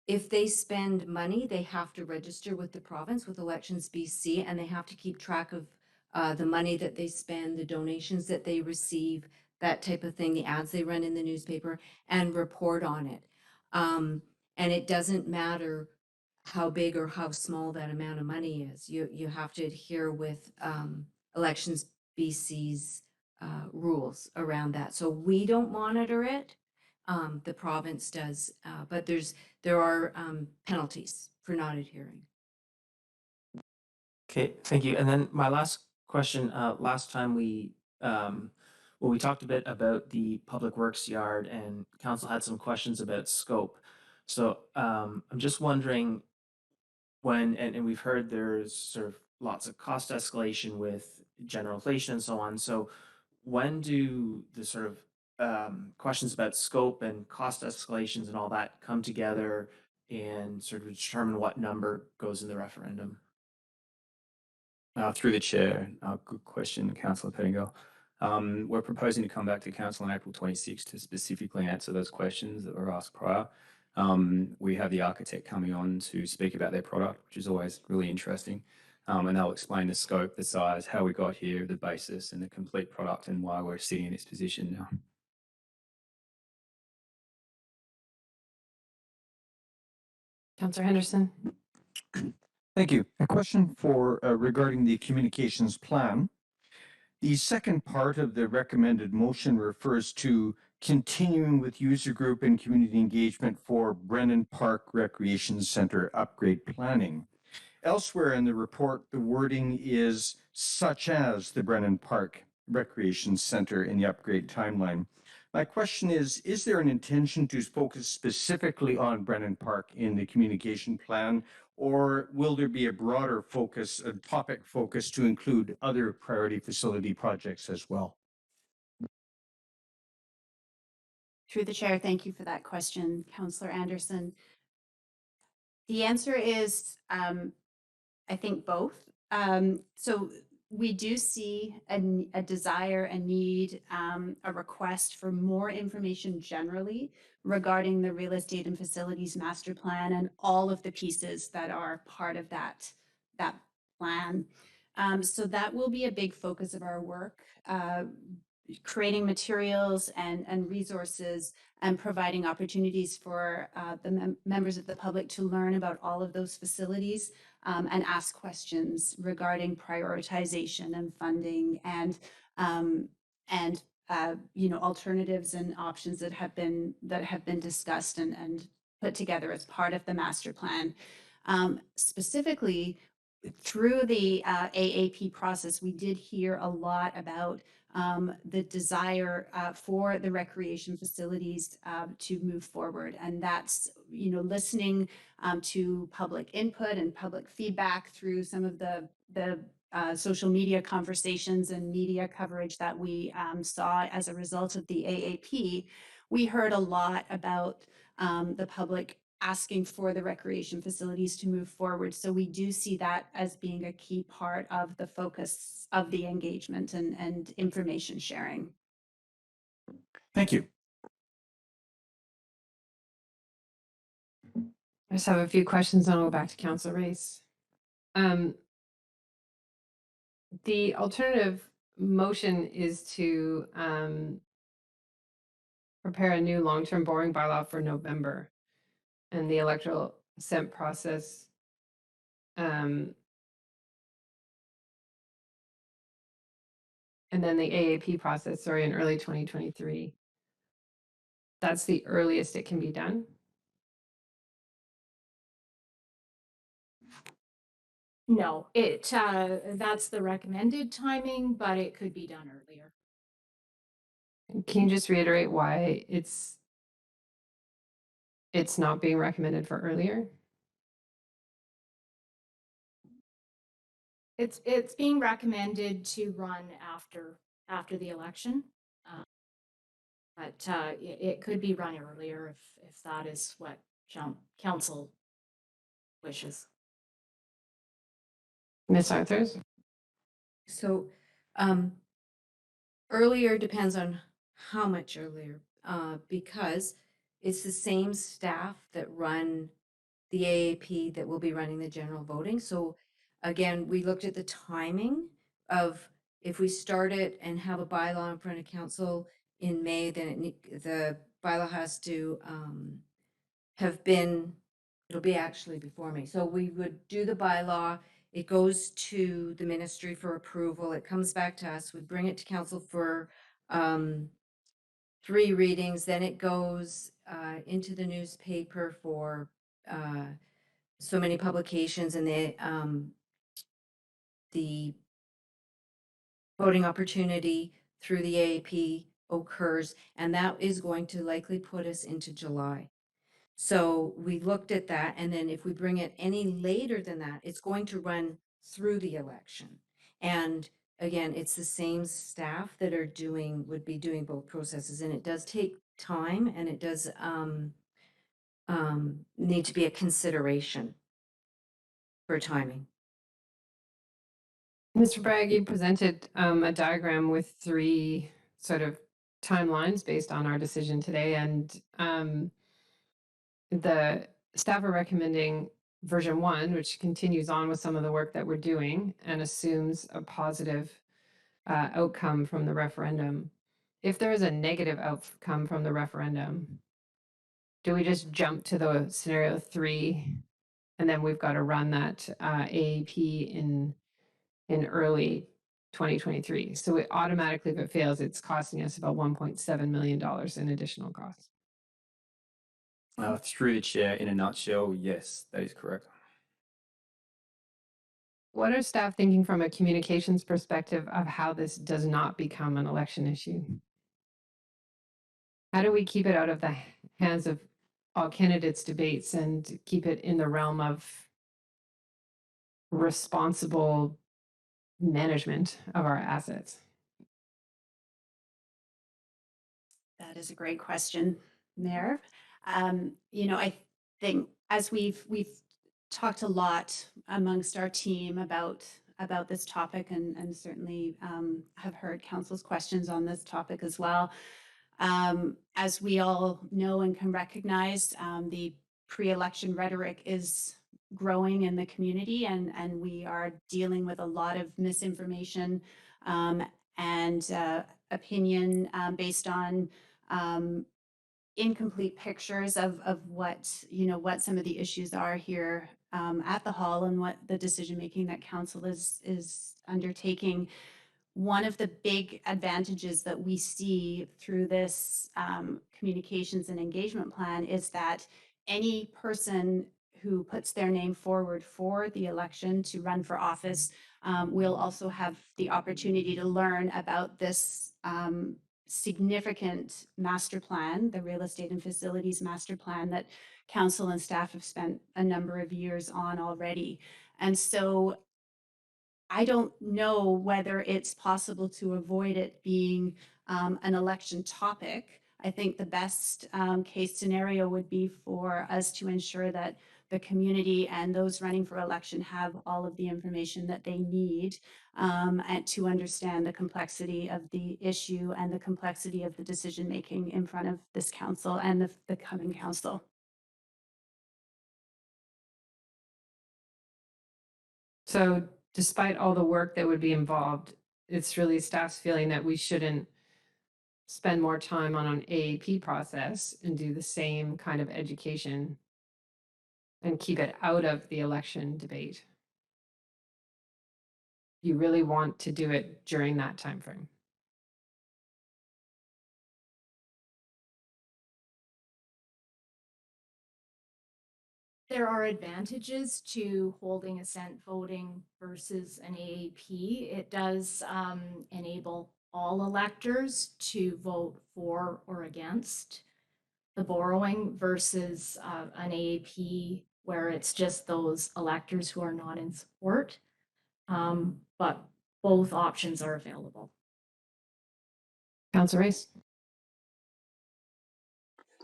if they spend money, they have to register with the province, with Elections BC, and they have to keep track of the money that they spend, the donations that they receive, that type of thing, the ads they run in the newspaper, and report on it. And it doesn't matter how big or how small that amount of money is. You have to adhere with Elections BC's rules around that. So we don't monitor it. The province does, but there are penalties for not adhering. Okay, thank you. And then my last question, last time we talked a bit about the public works yard and council had some questions about scope. So I'm just wondering and we've heard there's sort of lots of cost escalation with general inflation and so on. So when do the sort of questions about scope and cost escalations and all that come together and sort of determine what number goes in the referendum? Through the chair, good question, Councillor Pettingill. We're proposing to come back to council on April 26 to specifically answer those questions that were asked prior. We have the architect coming on to speak about their product, which is always really interesting. And they'll explain the scope, the size, how we got here, the basis, and the complete product, and why we're sitting in this position now. Councillor Henderson. Thank you. A question for regarding the communications plan. The second part of the recommended motion refers to continuing with user group and community engagement for Brennan Park Recreation Center upgrade planning. Elsewhere in the report, the wording is such as the Brennan Park Recreation Center in the upgrade timeline. My question is there an intention to focus specifically on Brennan Park in the communication plan, or will there be a broader focus, a topic focus to include other priority facility projects as well? Through the chair, thank you for that question, Councillor Anderson. The answer is, I think both. So we do see a desire, a need, a request for more information generally regarding the real estate and facilities master plan and all of the pieces that are part of that plan. So that will be a big focus of our work, creating materials and resources and providing opportunities for the members of the public to learn about all of those facilities and ask questions regarding prioritization and funding and alternatives and options that have been discussed and put together as part of the master plan. Specifically, through the AAP process, we did hear a lot about the desire for the recreation facilities to move forward. And that's, listening to public input and public feedback through some of the social media conversations and media coverage that we saw as a result of the AAP. We heard a lot about the public asking for the recreation facilities to move forward. So we do see that as being a key part of the focus of the engagement and information sharing. Thank you. I just have a few questions and I'll go back to Councillor Race. The alternative motion is to prepare a new long-term borrowing bylaw for November and the electoral assent process. And then the AAP process, in early 2023. That's the earliest it can be done. No, that's the recommended timing, but it could be done earlier. Can you just reiterate why it's not being recommended for earlier? It's being recommended to run after the election. But it could be run earlier if that is what council wishes. Ms. Arthurs? So earlier depends on how much earlier, because it's the same staff that run the AAP that will be running the general voting. So again, we looked at the timing of if we start it and have a bylaw in front of council in May, then the bylaw has to have been, it'll be actually before May. So we would do the bylaw, it goes to the ministry for approval, it comes back to us, we bring it to council for 3 readings, then it goes into the newspaper for so many publications, and the voting opportunity through the AAP occurs, and that is going to likely put us into July. So we looked at that, and then if we bring it any later than that, it's going to run through the election. And again, it's the same staff that would be doing both processes, and it does take time, and it does need to be a consideration for timing. Mr. Bragg, you presented a diagram with 3 sort of timelines based on our decision today, and the staff are recommending version 1, which continues on with some of the work that we're doing and assumes a positive outcome from the referendum. If there is a negative outcome from the referendum, do we just jump to the scenario 3, and then we've got to run that AAP in early 2023? So it automatically, if it fails, it's costing us about $1.7 million in additional costs. Through the chair, in a nutshell, yes, that is correct. What are staff thinking from a communications perspective of how this does not become an election issue? How do we keep it out of the hands of all candidates' debates and keep it in the realm of responsible management of our assets? That is a great question, Mayor. I think as we've talked a lot amongst our team about this topic, and certainly have heard council's questions on this topic as well. As we all know and can recognize, the pre-election rhetoric is growing in the community, and we are dealing with a lot of misinformation and opinion based on incomplete pictures of what some of the issues are here at the hall, and what the decision making that council is undertaking. One of the big advantages that we see through this communications and engagement plan is that any person who puts their name forward for the election to run for office will also have the opportunity to learn about this significant master plan, the real estate and facilities master plan that council and staff have spent a number of years on already. And so I don't know whether it's possible to avoid it being an election topic. I think the best case scenario would be for us to ensure that the community and those running for election have all of the information that they need and to understand the complexity of the issue and the complexity of the decision making in front of this council and the coming council. So despite all the work that would be involved, it's really staff's feeling that we shouldn't spend more time on an AAP process and do the same kind of education and keep it out of the election debate. You really want to do it during that time frame. There are advantages to holding assent voting versus an AAP. It does enable all electors to vote for or against the borrowing versus an AAP where it's just those electors who are not in support. But both options are available. Councilor Race.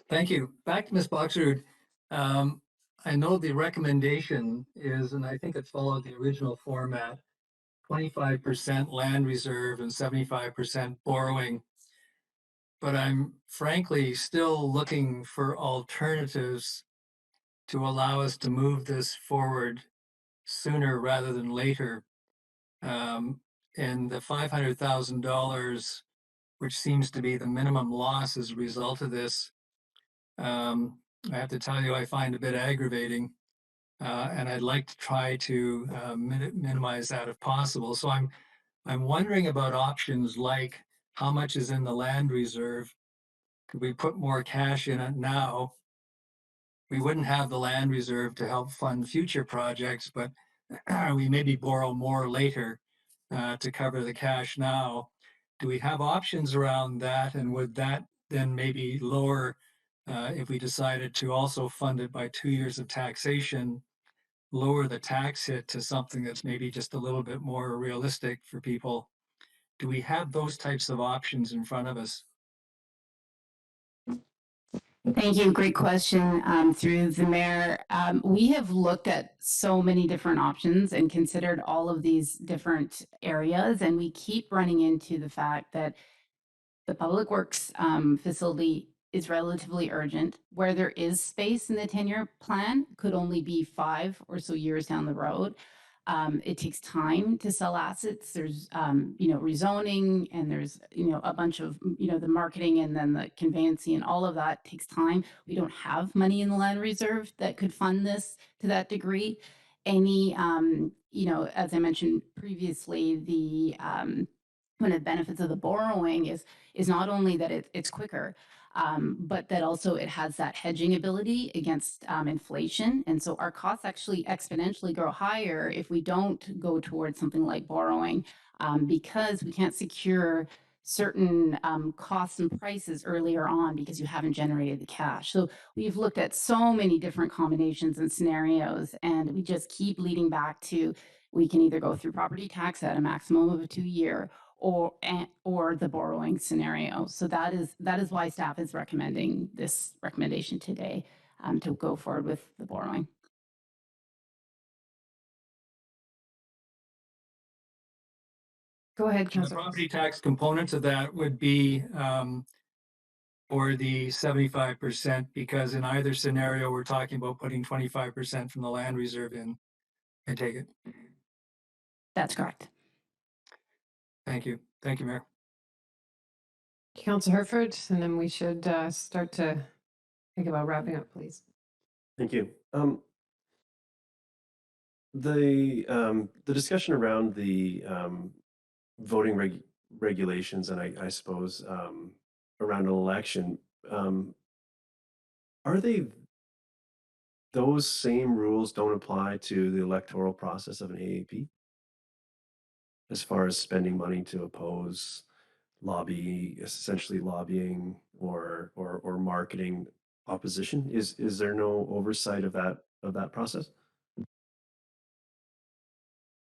Thank you. Back to Ms. Boxrud. I know the recommendation is, and I think it followed the original format, 25% land reserve and 75% borrowing. But I'm frankly still looking for alternatives to allow us to move this forward sooner rather than later. and the $500,000, which seems to be the minimum loss as a result of this, I have to tell you, I find a bit aggravating. And I'd like to try to minimize that if possible. So I'm wondering about options like how much is in the land reserve? Could we put more cash in it now? We wouldn't have the land reserve to help fund future projects, but we maybe borrow more later to cover the cash now. Do we have options around that? And would that then maybe lower if we decided to also fund it by 2 years of taxation, lower the tax hit to something that's maybe just a little bit more realistic for people? Do we have those types of options in front of us? Thank you. Great question. Through the mayor, we have looked at so many different options and considered all of these different areas, and we keep running into the fact that the public works facility is relatively urgent. Where there is space in the 10-year plan could only be 5 or so years down the road. It takes time to sell assets. There's, rezoning, and there's, a bunch of, the marketing and then the conveyancing, and all of that takes time. We don't have money in the land reserve that could fund this to that degree. Any, as I mentioned previously, one of the benefits of the borrowing is not only that it's quicker, but that also it has that hedging ability against inflation. And so our costs actually exponentially grow higher if we don't go towards something like borrowing, because we can't secure certain costs and prices earlier on because you haven't generated the cash. So we've looked at so many different combinations and scenarios, and we just keep leading back to we can either go through property tax at a maximum of a 2-year, or the borrowing scenario. So that is why staff is recommending this recommendation today, to go forward with the borrowing. Go ahead, And the Councillor. property tax component of that would be for the 75%, because in either scenario, we're talking about putting 25% from the land reserve in. I take it. That's correct. Thank you. Thank you, Mayor. Councillor Herford, and then we should start to think about wrapping up, please. Thank you. The discussion around the voting regulations, and I suppose around an election, are they those same rules don't apply to the electoral process of an AAP as far as spending money to oppose essentially lobbying or marketing opposition? Is there no oversight of that process?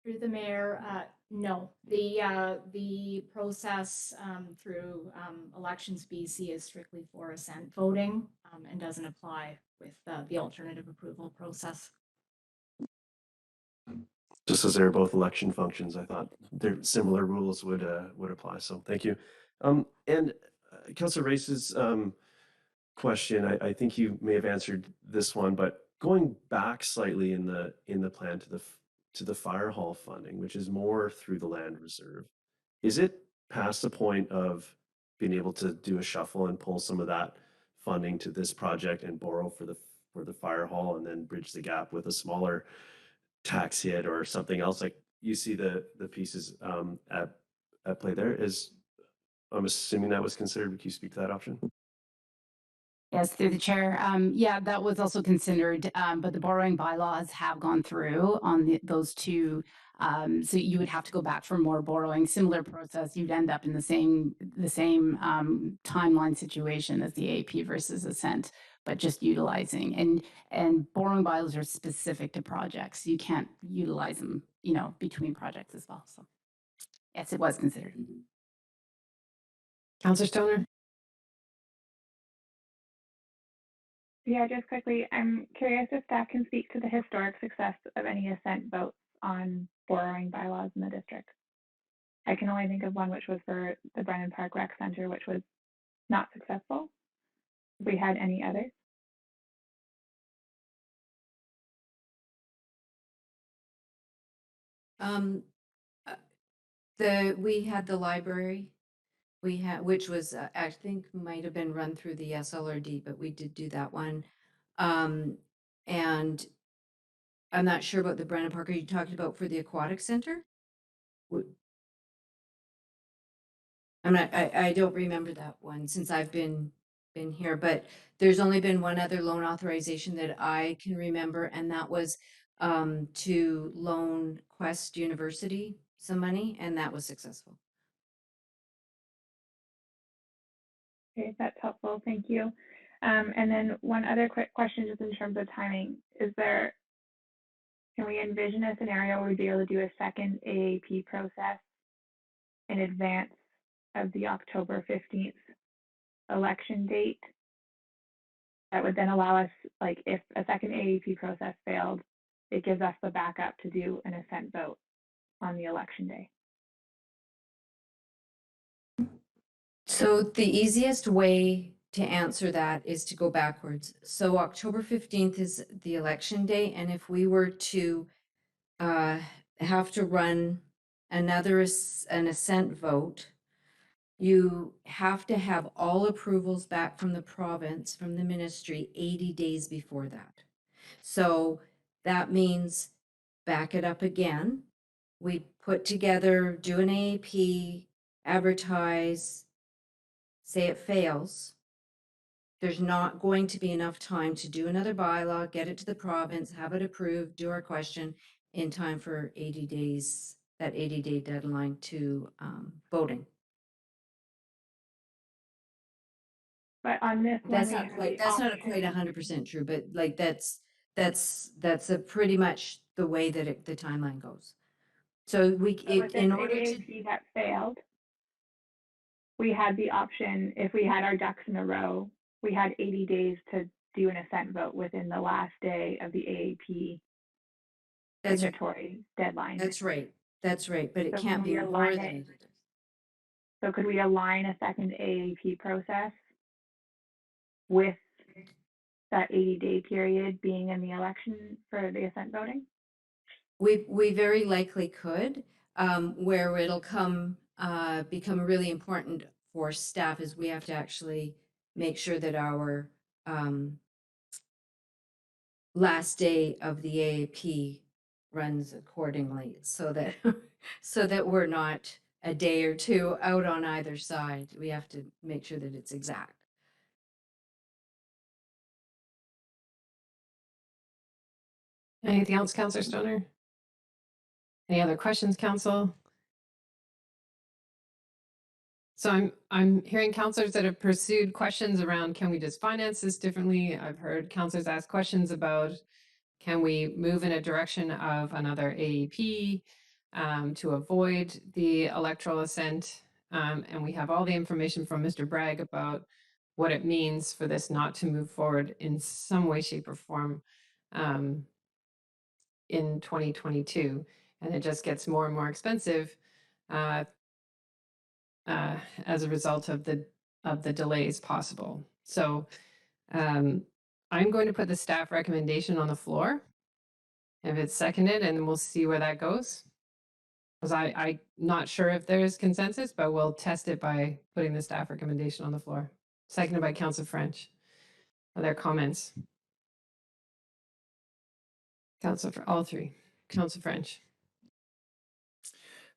Through the mayor, no. The process through Elections BC is strictly for assent voting and doesn't apply with the alternative approval process. Just as they're both election functions, I thought their similar rules would apply. So thank you. And Councillor Race's question, I think you may have answered this one, but going back slightly in the plan to the fire hall funding, which is more through the land reserve, is it past the point of being able to do a shuffle and pull some of that funding to this project and borrow for the fire hall and then bridge the gap with a smaller tax hit or something else? Like, you see the pieces at play there. I'm assuming that was considered. Would you speak to that option? Yes, through the chair. Yeah, that was also considered, but the borrowing bylaws have gone through on those two. So you would have to go back for more borrowing. Similar process. You'd end up in the same timeline situation as the AP versus assent, but just utilizing and borrowing bylaws are specific to projects. You can't utilize them, between projects as well. So yes, it was considered. Councillor Stoner. Yeah, just quickly, I'm curious if staff can speak to the historic success of any assent votes on borrowing bylaws in the district. I can only think of one, which was for the Brennan Park Rec Center, which was not successful. If we had any others. Um, We had the library. We had, which was, I think might have been run through the SLRD, but we did do that one. And I'm not sure about the Brennan Park. Are you talking about for the aquatic center? I don't remember that one since I've been here, but there's only been one other loan authorization that I can remember, and that was to loan Quest University some money, and that was successful. Okay, that's helpful. Thank you. And then one other quick question, just in terms of timing, can we envision a scenario where we'd be able to do a second AAP process in advance of the October 15th election date? That would then allow us, like, if a second AAP process failed, it gives us the backup to do an assent vote on the election day. So the easiest way to answer that is to go backwards. So October 15th is the election day, and if we were to have to run an assent vote, you have to have all approvals back from the province, from the ministry, 80 days before that. So that means back it up again. We put together, do an AAP, advertise, say it fails. There's not going to be enough time to do another bylaw, get it to the province, have it approved, do our question in time for 80 days, that 80-day deadline to voting. But on this one, That's not quite 100% true, but like that's a pretty much the way that the timeline goes. So with in this order to AAP that failed, we had the option, if we had our ducks in a row, we had 80 days to do an assent vote within the last day of the AAP signatory deadline. That's right. That's right. But it So can't can be we more align than it? 80 days. So could we align a second AAP process with that 80-day period being in the election for the assent voting? We very likely could, where it'll become really important for staff is we have to actually make sure that our last day of the AAP runs accordingly so that so that we're not a day or two out on either side. We have to make sure that it's exact. Anything else, Councillor Stoner? Any other questions, Council? So I'm hearing councillors that have pursued questions around, can we just finance this differently? I've heard councillors ask questions about, can we move in a direction of another AEP to avoid the electoral assent? And we have all the information from Mr. Bragg about what it means for this not to move forward in some way, shape, or form in 2022. And it just gets more and more expensive as a result of the delays possible. So I'm going to put the staff recommendation on the floor. If it's seconded, and we'll see where that goes. Because I'm not sure if there's consensus, but we'll test it by putting the staff recommendation on the floor. Seconded by Councillor French. Are there comments? Councillor for all three. Councillor French.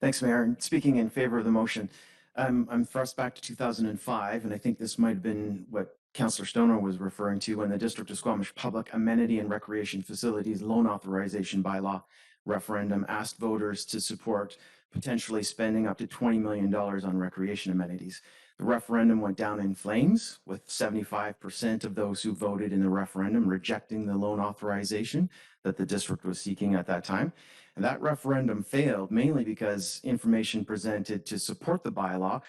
Thanks, Mayor. And speaking in favor of the motion, I'm thrust back to 2005, and I think this might have been what Councillor Stoner was referring to when the District of Squamish Public Amenity and Recreation Facilities Loan Authorization Bylaw referendum asked voters to support potentially spending up to $20 million on recreation amenities. The referendum went down in flames, with 75% of those who voted in the referendum rejecting the loan authorization that the district was seeking at that time. And that referendum failed mainly because information presented to support the bylaw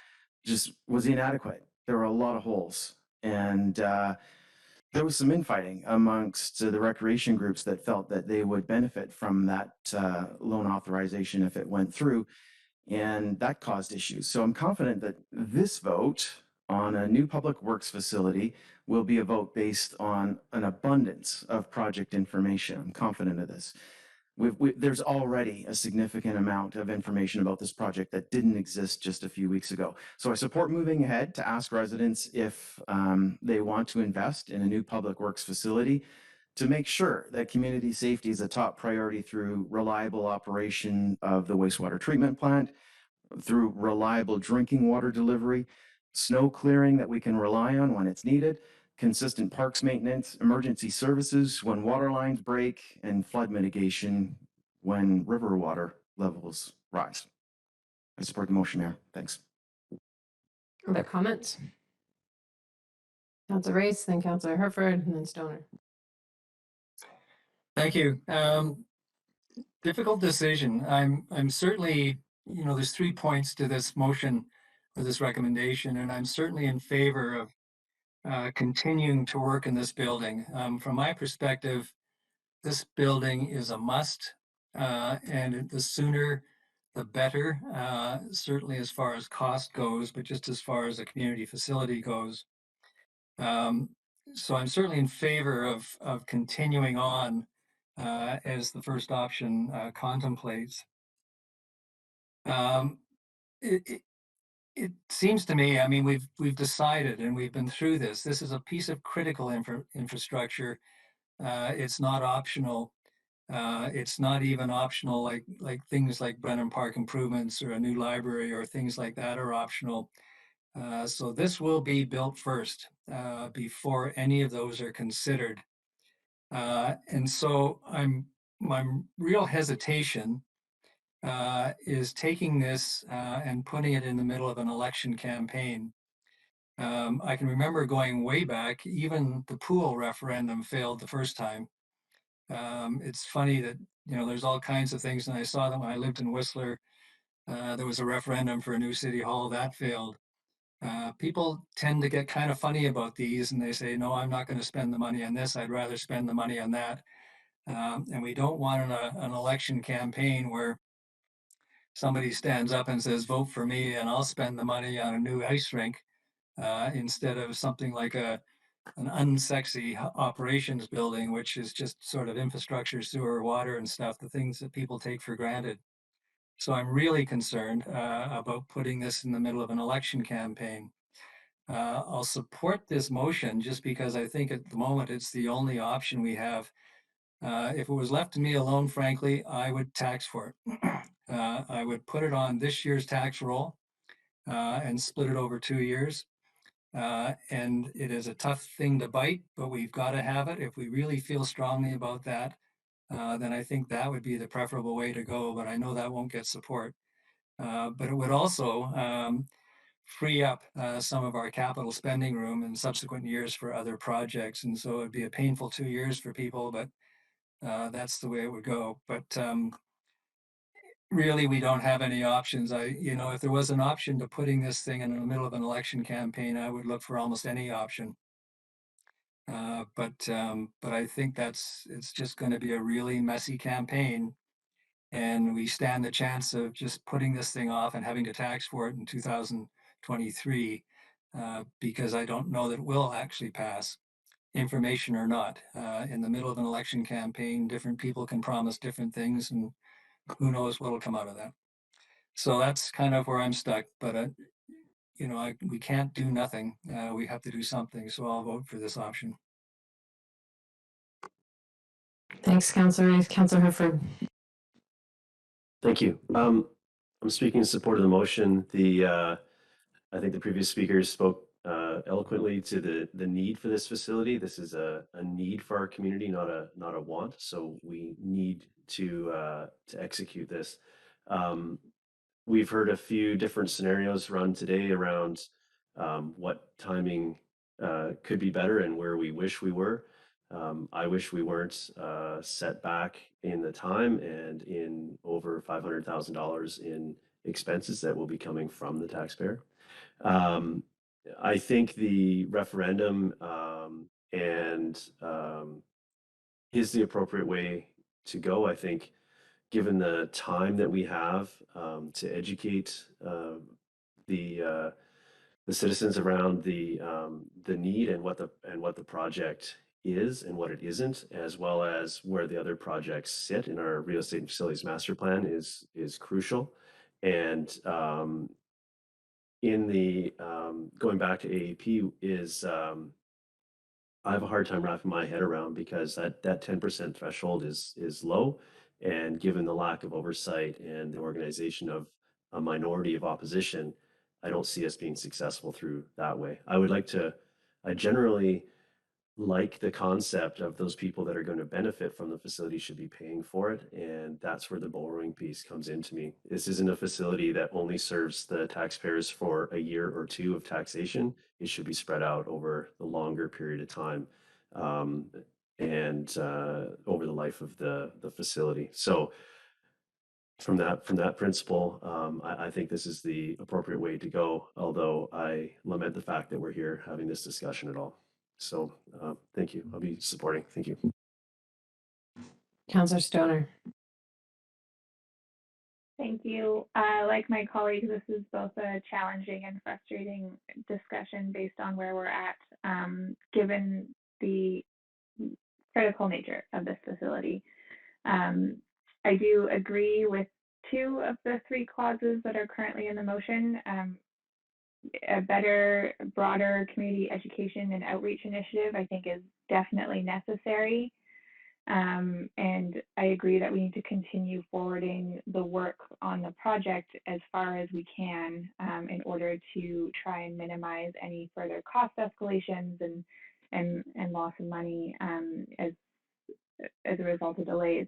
just was inadequate. There were a lot of holes. And there was some infighting amongst the recreation groups that felt that they would benefit from that loan authorization if it went through. And that caused issues. So I'm confident that this vote on a new public works facility will be a vote based on an abundance of project information. I'm confident of this. there's already a significant amount of information about this project that didn't exist just a few weeks ago. So I support moving ahead to ask residents if they want to invest in a new public works facility to make sure that community safety is a top priority through reliable operation of the wastewater treatment plant, through reliable drinking water delivery, snow clearing that we can rely on when it's needed, consistent parks maintenance, emergency services when water lines break, and flood mitigation when river water levels rise. I support the motion, Mayor. Thanks. Other comments? Councillor Race, then Councillor Herford, and then Stoner. Thank you. Difficult decision. I'm certainly, there's 3 points to this motion or this recommendation, and I'm certainly in favor of continuing to work in this building. From my perspective, this building is a must, and the sooner the better, certainly as far as cost goes, but just as far as a community facility goes. So I'm certainly in favor of continuing on as the first option contemplates. It it seems to me, I mean, we've decided and we've been through this. This is a piece of critical infrastructure. It's not optional. It's not even optional like things like Brennan Park improvements or a new library or things like that are optional. So this will be built first before any of those are considered. And so my real hesitation is taking this and putting it in the middle of an election campaign. I can remember going way back, even the pool referendum failed the first time. It's funny that, there's all kinds of things, and I saw that when I lived in Whistler, there was a referendum for a new city hall that failed. People tend to get kind of funny about these, and they say, no, I'm not going to spend the money on this. I'd rather spend the money on that. And we don't want an election campaign where somebody stands up and says, vote for me and I'll spend the money on a new ice rink instead of something like an unsexy operations building, which is just sort of infrastructure, sewer, water and stuff, the things that people take for granted. So I'm really concerned about putting this in the middle of an election campaign. I'll support this motion just because I think at the moment it's the only option we have. If it was left to me alone, frankly, I would tax for it. I would put it on this year's tax roll and split it over 2 years. And it is a tough thing to bite, but we've got to have it. If we really feel strongly about that, then I think that would be the preferable way to go, but I know that won't get support. But it would also free up some of our capital spending room in subsequent years for other projects. And so it'd be a painful 2 years for people, but that's the way it would go. But really, we don't have any options. If there was an option to putting this thing in the middle of an election campaign, I would look for almost any option. But I think it's just going to be a really messy campaign, and we stand the chance of just putting this thing off and having to tax for it in 2023, because I don't know that it will actually pass, information or not. In the middle of an election campaign, different people can promise different things, and who knows what'll come out of that. So that's kind of where I'm stuck, but we can't do nothing. We have to do something. So I'll vote for this option. Thanks, Councillor Race. Councillor Herford. Thank you. I'm speaking in support of the motion. I think the previous speakers spoke eloquently to the need for this facility. This is a need for our community, not a want. So we need to execute this. We've heard a few different scenarios run today around what timing could be better and where we wish we were. I wish we weren't set back in the time and in over $500,000 in expenses that will be coming from the taxpayer. I think the referendum is the appropriate way to go. I think given the time that we have to educate the citizens around the need and what the project is and what it isn't, as well as where the other projects sit in our real estate and facilities master plan is crucial. And in the going back to AAP is I have a hard time wrapping my head around, because that 10% threshold is low, and given the lack of oversight and the organization of a minority of opposition, I don't see us being successful through that way. I generally like the concept of those people that are going to benefit from the facility should be paying for it, and that's where the borrowing piece comes into me. This isn't a facility that only serves the taxpayers for a year or two of taxation. It should be spread out over the longer period of time, and over the life of the facility. So from that principle, I think this is the appropriate way to go, although I lament the fact that we're here having this discussion at all. So thank you. I'll be supporting. Thank you. Councillor Stoner. Thank you. Like my colleagues, this is both a challenging and frustrating discussion based on where we're at, given the critical nature of this facility. I do agree with 2 of the 3 clauses that are currently in the motion. A better, broader community education and outreach initiative, I think, is definitely necessary. And I agree that we need to continue forwarding the work on the project as far as we can, in order to try and minimize any further cost escalations and loss of money, as a result of delays.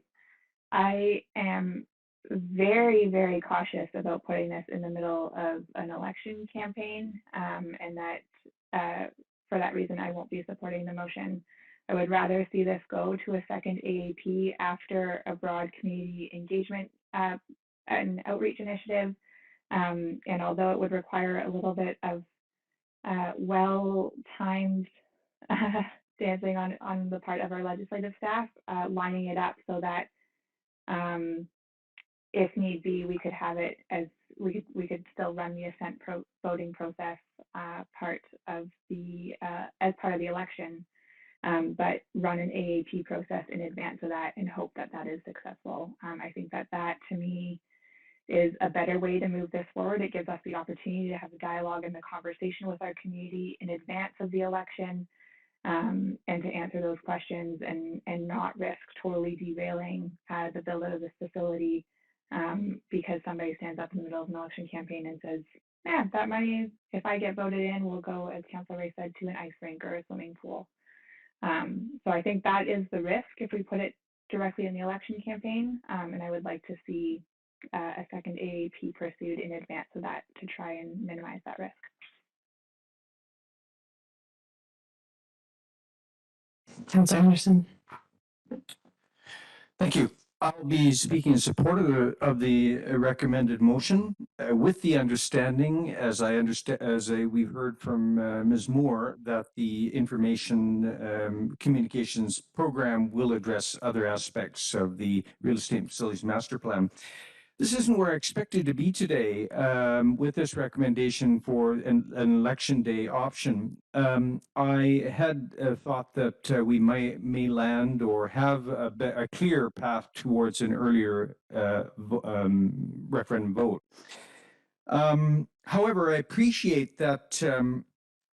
I am very, very cautious about putting this in the middle of an election campaign, and that for that reason, I won't be supporting the motion. I would rather see this go to a second AAP after a broad community engagement and outreach initiative. And although it would require a little bit of well-timed dancing on the part of our legislative staff, lining it up so that if need be, we could have it as we could still run the assent voting process part of the as part of the election, but run an AAP process in advance of that and hope that that is successful. I think that to me is a better way to move this forward. It gives us the opportunity to have a dialogue and the conversation with our community in advance of the election, and to answer those questions and not risk totally derailing the build out of this facility, because somebody stands up in the middle of an election campaign and says, yeah, that money, if I get voted in, will go, as Councillor Ray said, to an ice rink or a swimming pool. So I think that is the risk if we put it directly in the election campaign, and I would like to see a second AAP pursued in advance of that to try and minimize that risk. Councillor Anderson. Thank you. I'll be speaking in support of the recommended motion, with the understanding, as we've heard from Ms. Moore, that the information communications program will address other aspects of the real estate and facilities master plan. This isn't where I expected to be today, with this recommendation for an election day option. I had thought that we may land or have a clear path towards an earlier referendum vote. However, I appreciate that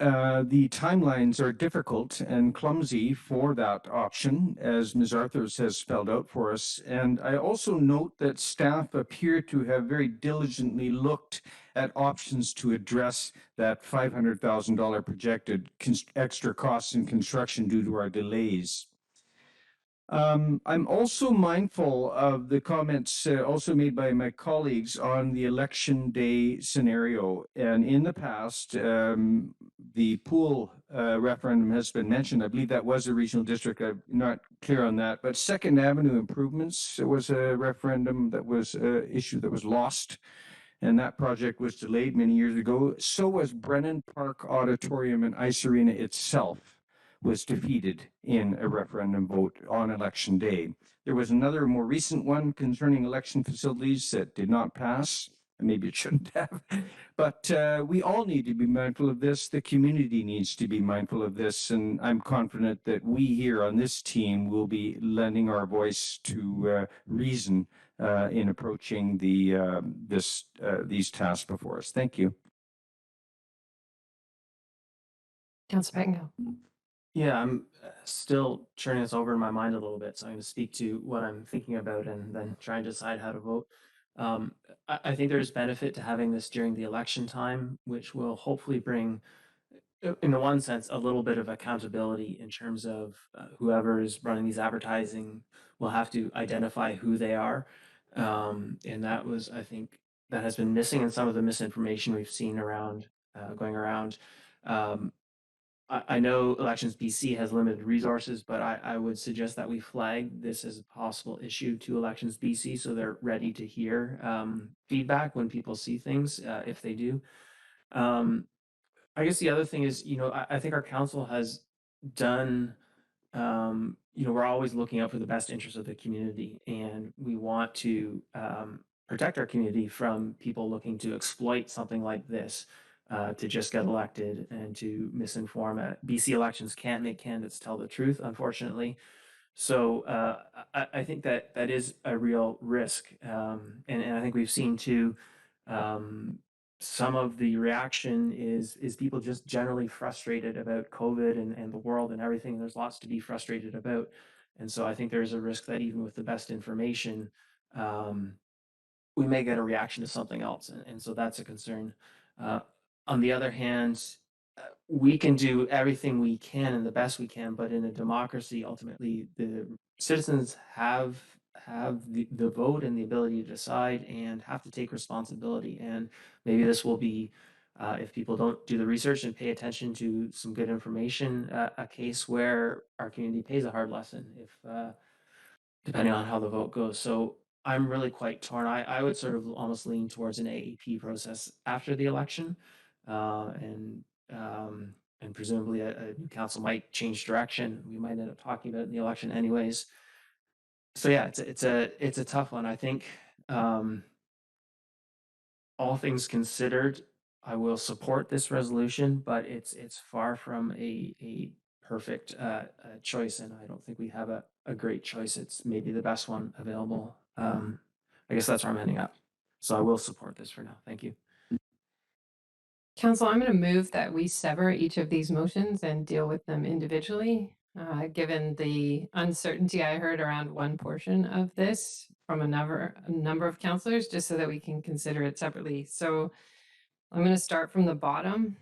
the timelines are difficult and clumsy for that option, as Ms. Arthurs has spelled out for us. And I also note that staff appear to have very diligently looked at options to address that $500,000 projected extra costs in construction due to our delays. I'm also mindful of the comments also made by my colleagues on the election day scenario. And in the past, the pool referendum has been mentioned. I believe that was a regional district. I'm not clear on that. But Second Avenue improvements was a referendum that was an issue that was lost. And that project was delayed many years ago. So was Brennan Park Auditorium and Ice Arena itself was defeated in a referendum vote on election day. There was another more recent one concerning election facilities that did not pass. Maybe it shouldn't have. But we all need to be mindful of this. The community needs to be mindful of this. And I'm confident that we here on this team will be lending our voice to reason in approaching these tasks before us. Thank you. Councillor Peckinpah. Yeah, I'm still churning this over in my mind a little bit, so I'm going to speak to what I'm thinking about and then try and decide how to vote. I think there's benefit to having this during the election time, which will hopefully bring, in the one sense, a little bit of accountability in terms of whoever is running these advertising will have to identify who they are. And that was, I think, that has been missing in some of the misinformation we've seen around, going around. I know Elections BC has limited resources, but I would suggest that we flag this as a possible issue to Elections BC so they're ready to hear feedback when people see things, if they do. I guess the other thing is, I think our council has done, we're always looking out for the best interests of the community, and we want to protect our community from people looking to exploit something like this. To just get elected and to misinform. BC elections can't make candidates tell the truth, unfortunately. So I think that is a real risk. And I think we've seen too, some of the reaction is people just generally frustrated about COVID and the world and everything. There's lots to be frustrated about. And so I think there's a risk that even with the best information, we may get a reaction to something else. And so that's a concern. On the other hand, we can do everything we can and the best we can, but in a democracy, ultimately, the citizens have the vote and the ability to decide and have to take responsibility. And maybe this will be, if people don't do the research and pay attention to some good information, a case where our community pays a hard lesson if depending on how the vote goes. So I'm really quite torn. I would sort of almost lean towards an AAP process after the election, and presumably a new council might change direction. We might end up talking about it in the election anyways. So yeah, it's a tough one. I think all things considered, I will support this resolution, but it's far from a perfect choice, and I don't think we have a great choice. It's maybe the best one available. I guess that's where I'm ending up. So I will support this for now. Thank you. Council, I'm going to move that we sever each of these motions and deal with them individually, given the uncertainty I heard around one portion of this from a number of councillors, just so that we can consider it separately. So I'm going to start from the bottom.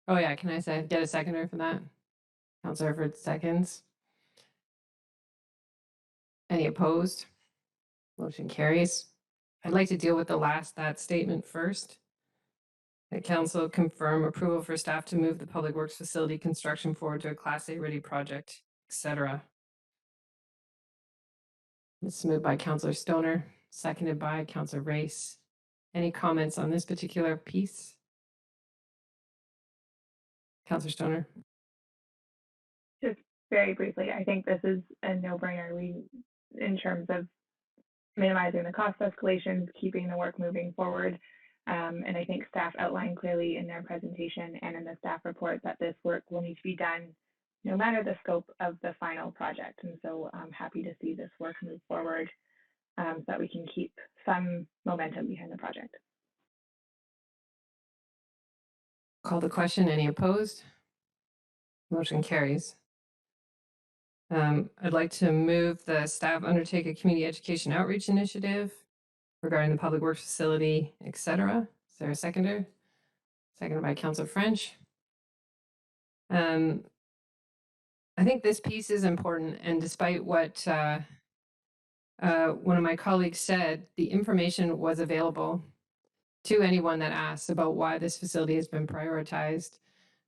Oh yeah, can I get a seconder for that? Councillor Everett seconds. Any opposed? Motion carries. I'd like to deal with that statement first. That council confirm approval for staff to move the public works facility construction forward to a Class A ready project, etc. It's moved by Councillor Stoner, seconded by Councillor Race. Any comments on this particular piece? Councillor Stoner. Just very briefly, I think this is a no-brainer. In terms of minimizing the cost escalations, keeping the work moving forward. And I think staff outlined clearly in their presentation and in the staff report that this work will need to be done no matter the scope of the final project. And so I'm happy to see this work move forward so that we can keep some momentum behind the project. Call the question. Any opposed? Motion carries. I'd like to move the staff undertake a community education outreach initiative regarding the public works facility, etc. Is there a seconder? Seconded by Councillor French. I think this piece is important, and despite what one of my colleagues said, the information was available to anyone that asked about why this facility has been prioritized,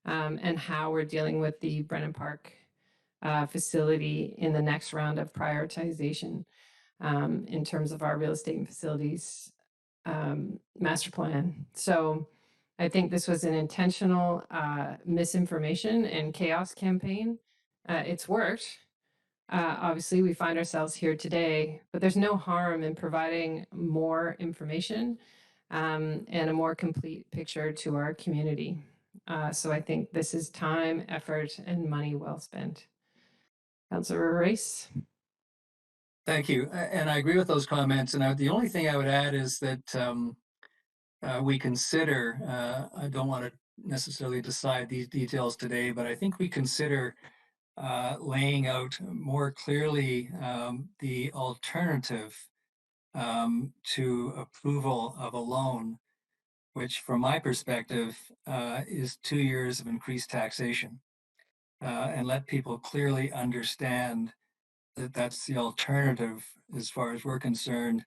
and how we're dealing with the Brennan Park facility in the next round of prioritization in terms of our real estate and facilities master plan. So I think this was an intentional misinformation and chaos campaign. It's worked. Obviously, we find ourselves here today, but there's no harm in providing more information and a more complete picture to our community. So I think this is time, effort, and money well spent. Councillor Race? Thank you. And I agree with those comments. And the only thing I would add is that we consider, I don't want to necessarily decide these details today, but I think we consider laying out more clearly the alternative to approval of a loan, which from my perspective is 2 years of increased taxation, and let people clearly understand that that's the alternative as far as we're concerned.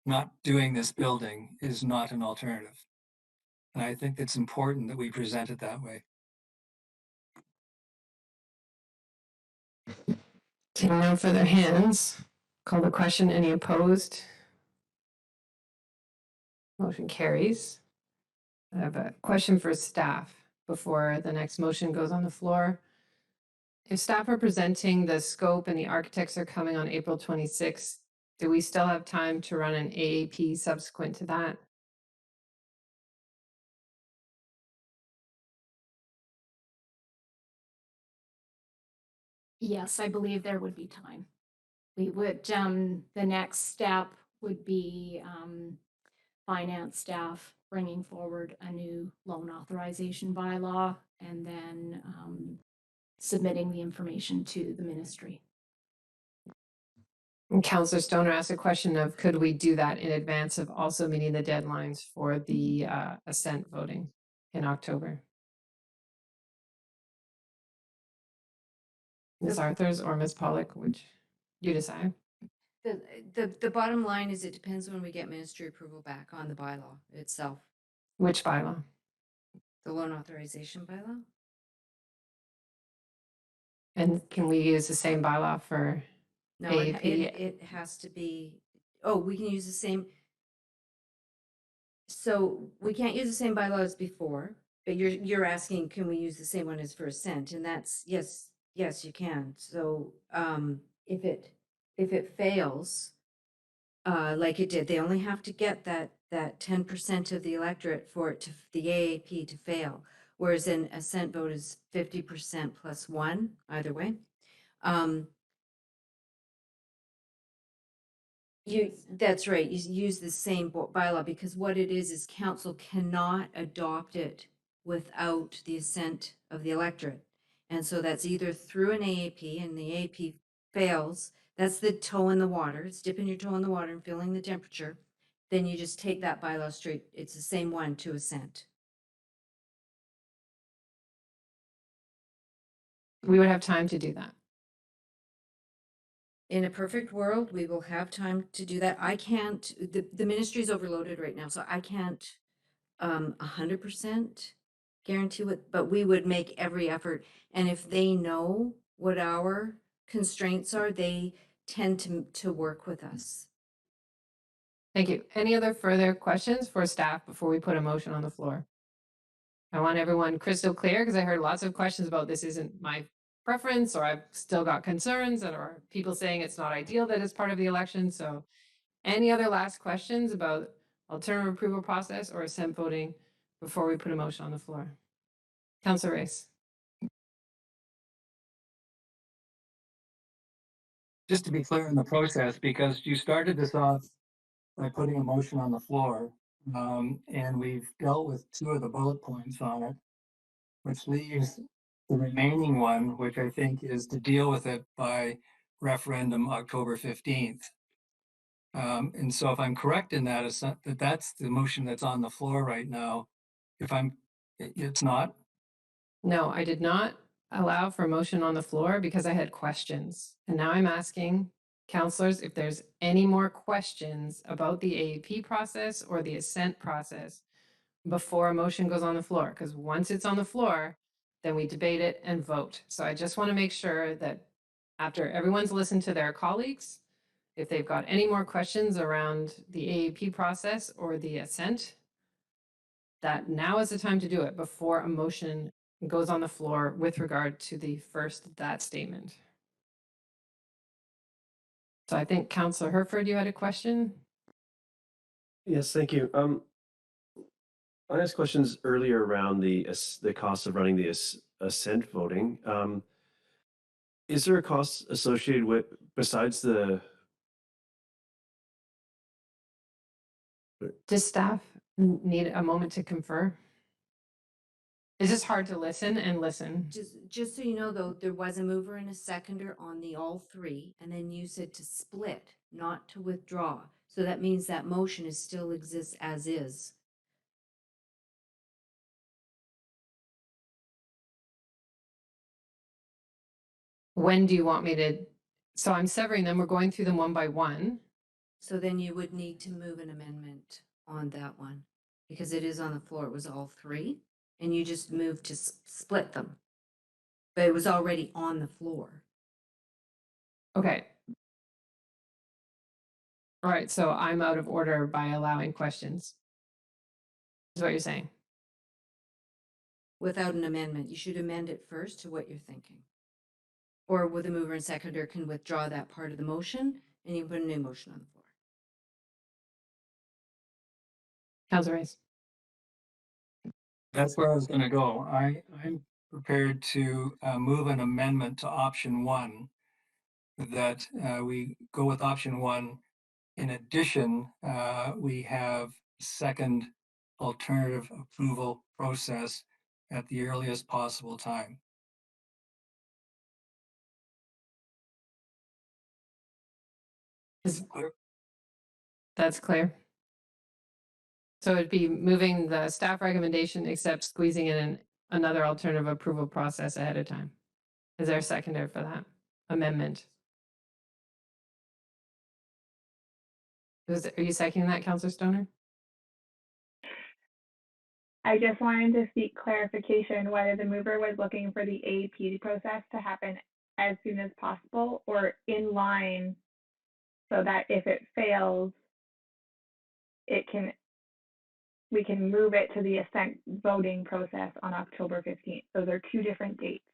Not doing this building is not an alternative. And I think it's important that we present it that way. Seeing no further hands, call the question. Any opposed? Motion carries. I have a question for staff before the next motion goes on the floor. If staff are presenting the scope and the architects are coming on April 26th, do we still have time to run an AAP subsequent to that? Yes, I believe there would be time. We would, the next step would be finance staff bringing forward a new loan authorization bylaw and then submitting the information to the ministry. And Councillor Stoner asked a question of, could we do that in advance of also meeting the deadlines for the assent voting in October? Ms. Arthurs or Ms. Pollock, which you decide. The bottom line is it depends when we get ministry approval back on the bylaw itself, Which bylaw? the loan authorization bylaw. And can we use the same bylaw for No, AAP? it has to be, oh, we can use the same. So we can't use the same bylaw as before, but you're asking, can we use the same one as for assent? And that's, yes, you can. So if it fails, like it did, they only have to get that 10% of the electorate for it to the AAP to fail. Whereas an assent vote is 50% plus 1, either way. That's right, you use the same bylaw, because what it is council cannot adopt it without the assent of the electorate. And so that's either through an AAP, and the AAP fails, that's the toe in the water, it's dipping your toe in the water and feeling the temperature. Then you just take that bylaw straight, it's the same one to assent. We would have time to do that. In a perfect world, we will have time to do that. I can't, the ministry is overloaded right now, so I can't 100% guarantee what, but we would make every effort. And if they know what our constraints are, they tend to work with us. Thank you. Any other further questions for staff before we put a motion on the floor? I want everyone crystal clear because I heard lots of questions about this isn't my preference, or I've still got concerns, or people saying it's not ideal that it's part of the election. So any other last questions about alternative approval process or assent voting before we put a motion on the floor? Councillor Race. Just to be clear in the process, because you started this off by putting a motion on the floor, and we've dealt with 2 of the bullet points on it, which leaves the remaining one, which I think is to deal with it by referendum October 15th. And so if I'm correct in that, that's the motion that's on the floor right now. It's not? No, I did not allow for a motion on the floor because I had questions. And now I'm asking councillors if there's any more questions about the AAP process or the assent process before a motion goes on the floor. Because once it's on the floor, then we debate it and vote. So I just want to make sure that after everyone's listened to their colleagues, if they've got any more questions around the AAP process or the assent, that now is the time to do it before a motion goes on the floor with regard to the first that statement. So I think Councillor Herford, you had a question? Yes, thank you. I asked questions earlier around the cost of running the assent voting. Is there a cost associated with, besides the, Does staff need a moment to confer? It's just hard to listen and listen. Just so you know, though, there was a mover and a seconder on the all three, and then you said to split, not to withdraw. So that means that motion is still exists as is. When do you want me to? So I'm severing them. We're going through them one by one. So then you would need to move an amendment on that one, because it is on the floor. It was all three, and you just moved to split them. But it was already on the floor. Okay. All right, so I'm out of order by allowing questions. Is what you're saying? Without an amendment, you should amend it first to what you're thinking. Or with a mover and seconder can withdraw that part of the motion, and you put a new motion on the floor. Councilor Rice. That's where I was going to go. I'm prepared to move an amendment to option one, that we go with option one. In addition, we have second alternative approval process at the earliest possible time. Is Clear? that's clear? So it'd be moving the staff recommendation except squeezing in another alternative approval process ahead of time. Is there a seconder for that amendment? Are you seconding that, Councilor Stoner? I just wanted to seek clarification whether the mover was looking for the AAP process to happen as soon as possible or in line so that if it fails, we can move it to the assent voting process on October 15th. Those are two different dates.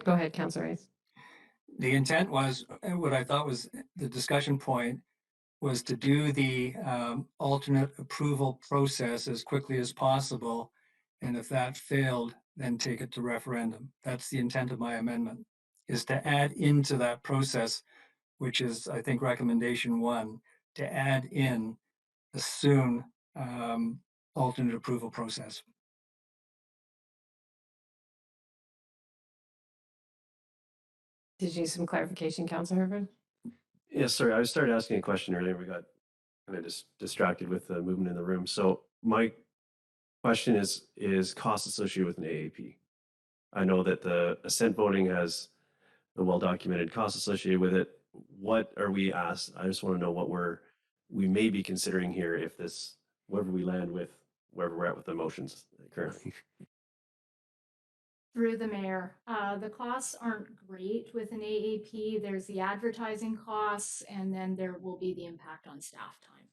Go ahead, Councilor Rice. The intent was, what I thought was the discussion point, was to do the alternate approval process as quickly as possible. And if that failed, then take it to referendum. That's the intent of my amendment, is to add into that process, which is, I think, recommendation one, to add in the soon alternate approval process. Did you need some clarification, Councilor Herman? yeah, sorry, I started asking a question earlier. We got kind of distracted with the movement in the room. So my question is cost associated with an AAP. I know that the assent voting has the well-documented costs associated with it. What are we asked? I just want to know what we may be considering here if this, wherever we land with, wherever we're at with the motions currently. Through the mayor, the costs aren't great with an AAP. There's the advertising costs, and then there will be the impact on staff time.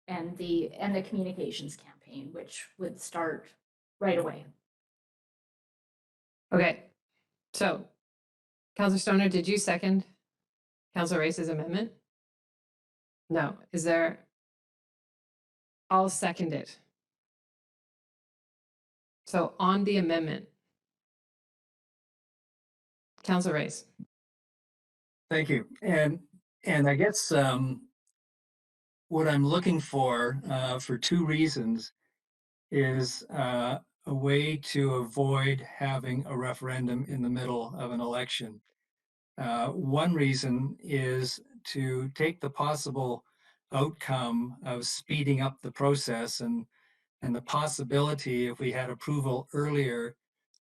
And the communications campaign, which would start right away. Okay, so Councilor Stoner, did you second Councilor Rice's amendment? No, is there? I'll second it. So on the amendment, Councilor Rice. Thank you. And I guess what I'm looking for two reasons is a way to avoid having a referendum in the middle of an election. One reason is to take the possible outcome of speeding up the process and the possibility, if we had approval earlier,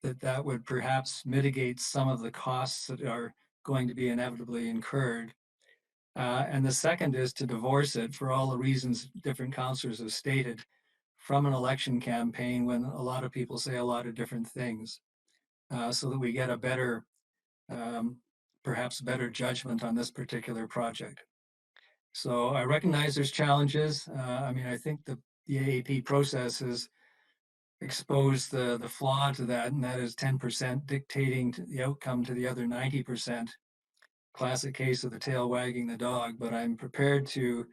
that would perhaps mitigate some of the costs that are going to be inevitably incurred. And the second is to divorce it, for all the reasons different councillors have stated, from an election campaign when a lot of people say a lot of different things, so that we get a better, perhaps better judgment on this particular project. So I recognize there's challenges. I mean, I think the AAP process has exposed the flaw to that, and that is 10% dictating to the outcome to the other 90%. classic case of the tail wagging the dog, but I'm prepared to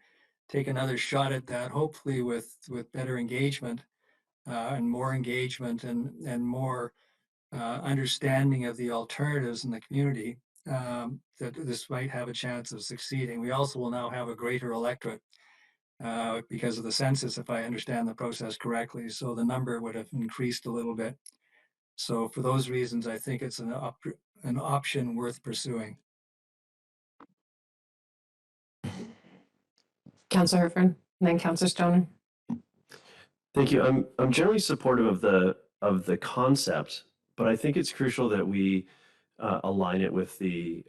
take another shot at that, hopefully with better engagement and more engagement and more understanding of the alternatives in the community, that this might have a chance of succeeding. We also will now have a greater electorate because of the census, if I understand the process correctly. So the number would have increased a little bit. So for those reasons, I think it's an option worth pursuing. Councillor Herford, and then Councillor Stoner. Thank you. I'm generally supportive of the concept, but I think it's crucial that we align it with the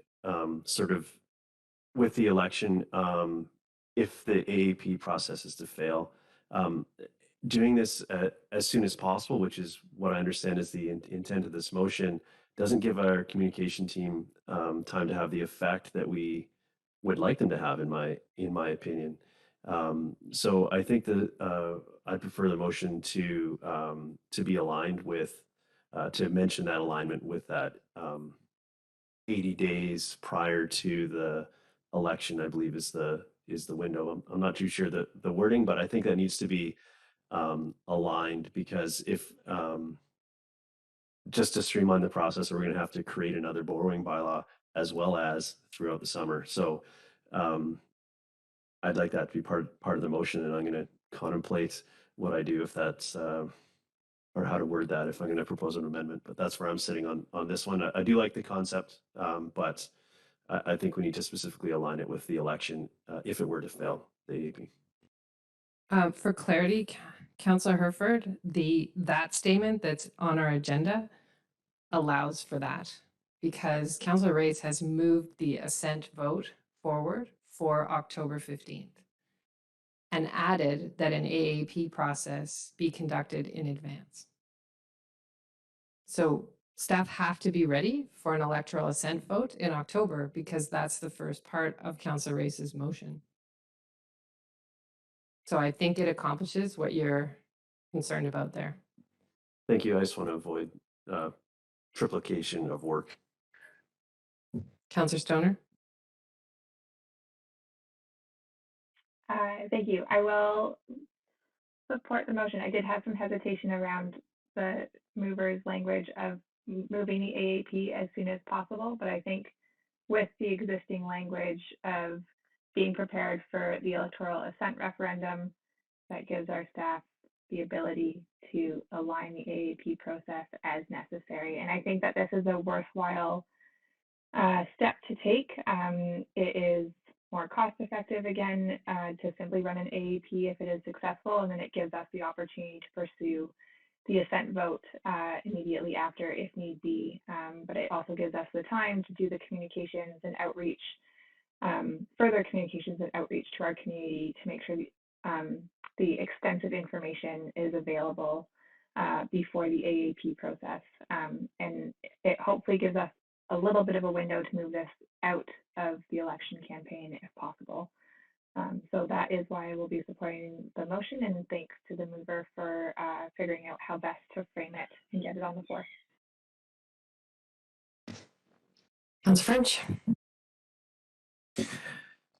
sort of with the election if the AAP process is to fail. Doing this as soon as possible, which is what I understand is the intent of this motion, doesn't give our communication team time to have the effect that we would like them to have, in my opinion. So I think that I prefer the motion to be aligned with to mention that alignment with that 80 days prior to the election, I believe is the window. I'm not too sure the wording, but I think that needs to be aligned, because if just to streamline the process, we're going to have to create another borrowing bylaw as well as throughout the summer. So I'd like that to be part of the motion, and I'm going to contemplate what I do if that's or how to word that if I'm going to propose an amendment. But that's where I'm sitting on this one. I do like the concept, but I think we need to specifically align it with the election if it were to fail the AAP. For clarity, Councillor Herford, that statement that's on our agenda allows for that because Councillor Race has moved the assent vote forward for October 15th and added that an AAP process be conducted in advance. So staff have to be ready for an electoral assent vote in October because that's the first part of Councillor Race's motion. So I think it accomplishes what you're concerned about there. Thank you. I just want to avoid triplication of work. Councillor Stoner? Thank you. I will support the motion. I did have some hesitation around the mover's language of moving the AAP as soon as possible, but I think with the existing language of being prepared for the electoral assent referendum, that gives our staff the ability to align the AAP process as necessary. And I think that this is a worthwhile step to take. It is more cost effective again to simply run an AAP if it is successful, and then it gives us the opportunity to pursue the assent vote immediately after if need be. But it also gives us the time to do the communications and outreach, further communications and outreach to our community to make sure the extensive information is available before the AAP process. And it hopefully gives us a little bit of a window to move this out of the election campaign if possible. So that is why I will be supporting the motion, and thanks to the mover for figuring out how best to frame it and get it on the floor. Councillor French?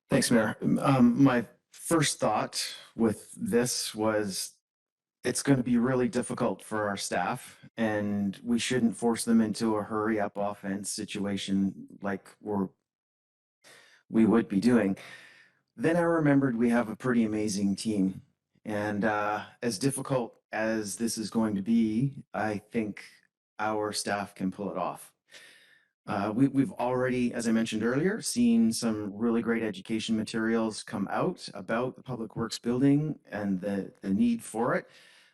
Thanks, Mayor. My first thought with this was it's going to be really difficult for our staff, and we shouldn't force them into a hurry up offense situation like we would be doing. Then I remembered we have a pretty amazing team, and as difficult as this is going to be, I think our staff can pull it off. We've already, as I mentioned earlier, seen some really great education materials come out about the Public Works building and the need for it.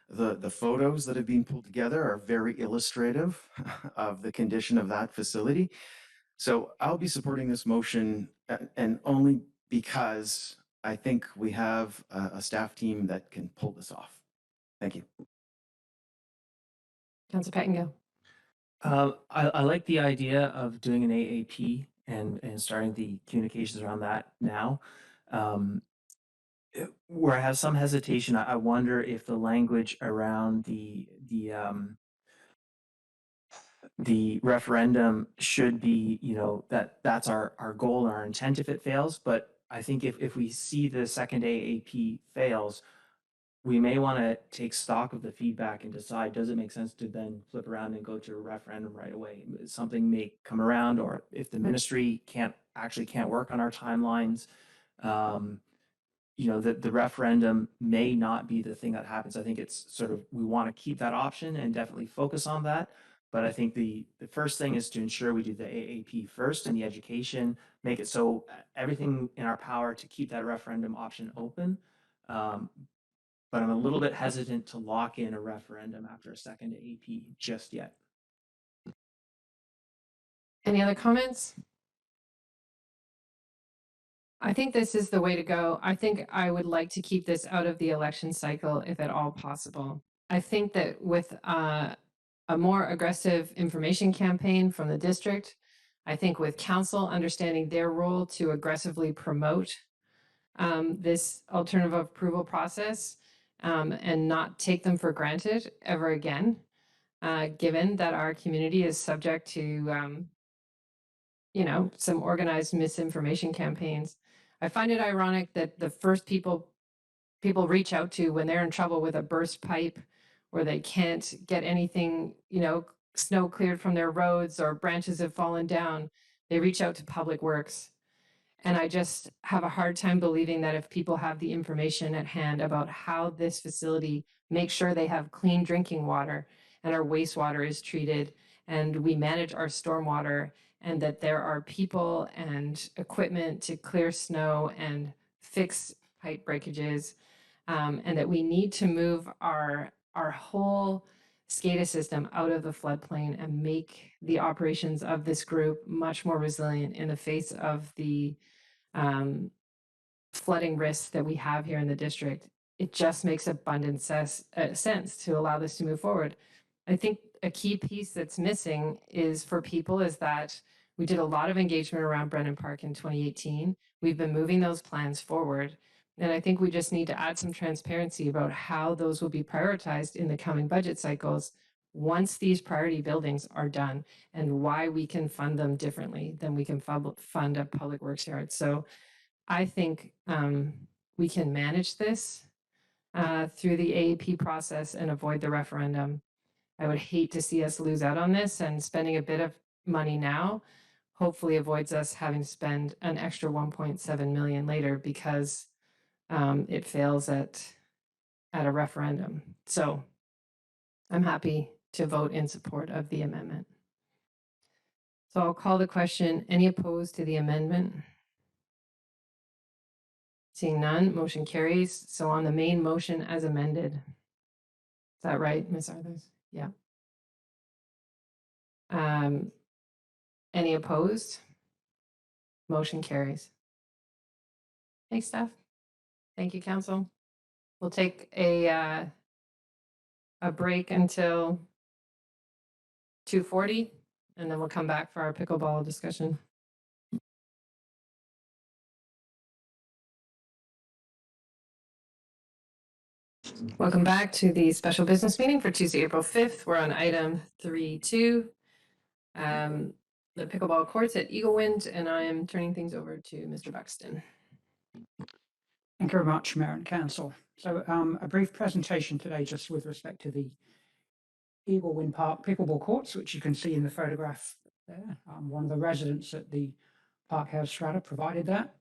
The photos that have been pulled together are very illustrative of the condition of that facility. So I'll be supporting this motion, and only because I think we have a staff team that can pull this off. Thank you. Councillor Pettingill? I like the idea of doing an AAP and starting the communications around that now. Where I have some hesitation, I wonder if the language around the the referendum should be, that's our goal and our intent if it fails. But I think if we see the second AAP fails, we may want to take stock of the feedback and decide, does it make sense to then flip around and go to a referendum right away? Something may come around, or if the ministry can't work on our timelines, the referendum may not be the thing that happens. I think it's sort of, we want to keep that option and definitely focus on that. But I think the first thing is to ensure we do the AAP first and the education, make it so everything in our power to keep that referendum option open. But I'm a little bit hesitant to lock in a referendum after a second AP just yet. Any other comments? I think this is the way to go. I think I would like to keep this out of the election cycle if at all possible. I think that with a more aggressive information campaign from the district, I think with council understanding their role to aggressively promote this alternative approval process and not take them for granted ever again, given that our community is subject to, some organized misinformation campaigns. I find it ironic that the first people reach out to when they're in trouble with a burst pipe or they can't get anything, snow cleared from their roads or branches have fallen down, they reach out to Public Works. And I just have a hard time believing that if people have the information at hand about how this facility makes sure they have clean drinking water and our wastewater is treated and we manage our stormwater and that there are people and equipment to clear snow and fix pipe breakages, and that we need to move our whole SCADA system out of the floodplain and make the operations of this group much more resilient in the face of the flooding risks that we have here in the district. It just makes abundant sense to allow this to move forward. I think a key piece that's missing is that we did a lot of engagement around Brennan Park in 2018. We've been moving those plans forward. And I think we just need to add some transparency about how those will be prioritized in the coming budget cycles once these priority buildings are done and why we can fund them differently than we can fund a public works yard. So I think we can manage this through the AAP process and avoid the referendum. I would hate to see us lose out on this, and spending a bit of money now hopefully avoids us having to spend an extra 1.7 million later because it fails at a referendum. So I'm happy to vote in support of the amendment. So I'll call the question. Any opposed to the amendment? Seeing none, motion carries. So on the main motion as amended. Is that right, Ms. Arthurs? Yeah. Any opposed? Motion carries. Thanks, Steph. Thank you, council. We'll take a break until 2:40, and then we'll come back for our pickleball discussion. Welcome back to the special business meeting for Tuesday, April 5th. We're on item 3.2, the pickleball courts at Eaglewind, and I am turning things over to Mr. Buxton. Thank you very much, Mayor and Council. So a brief presentation today just with respect to the Eaglewind Park pickleball courts, which you can see in the photograph there. One of the residents at the Park House Strata provided that.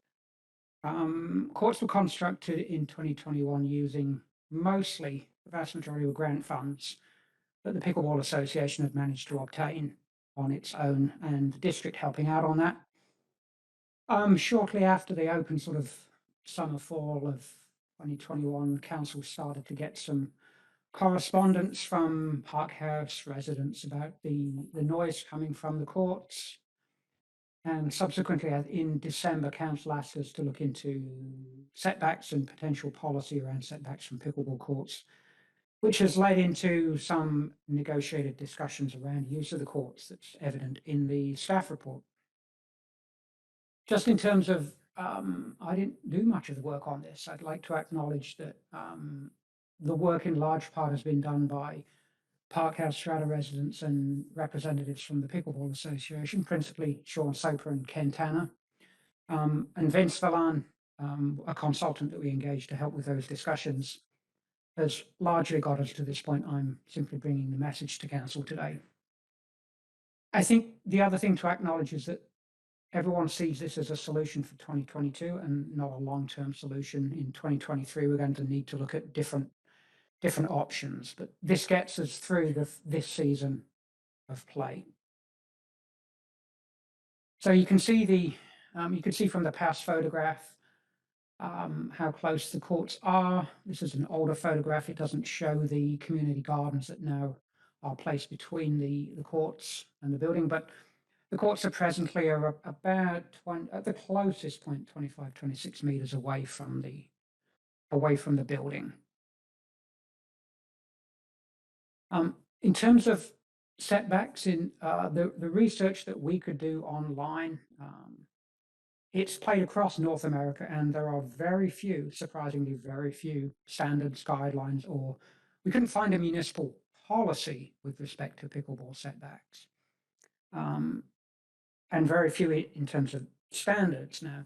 Courts were constructed in 2021 using mostly, the vast majority were grant funds that the Pickleball Association had managed to obtain on its own, and the district helping out on that. Shortly after they opened, sort of summer, fall of 2021, council started to get some correspondence from Park House residents about the noise coming from the courts. And subsequently, in December, council asked us to look into setbacks and potential policy around setbacks from pickleball courts, which has led into some negotiated discussions around use of the courts that's evident in the staff report. Just in terms of, I didn't do much of the work on this. I'd like to acknowledge that the work in large part has been done by Parkhouse Strata residents and representatives from the Pickleball Association, principally Sean Soper and Ken Tanner. And Vince Villan, a consultant that we engaged to help with those discussions, has largely got us to this point. I'm simply bringing the message to council today. I think the other thing to acknowledge is that everyone sees this as a solution for 2022 and not a long-term solution. In 2023, we're going to need to look at different options, but this gets us through this season of play. So you can see from the past photograph how close the courts are. This is an older photograph. It doesn't show the community gardens that now are placed between the courts and the building, but the courts are presently about at the closest point, 25, 26 meters away from the building. In terms of setbacks in the research that we could do online, it's played across North America, and there are surprisingly very few standards, guidelines, or we couldn't find a municipal policy with respect to pickleball setbacks. And very few in terms of standards now.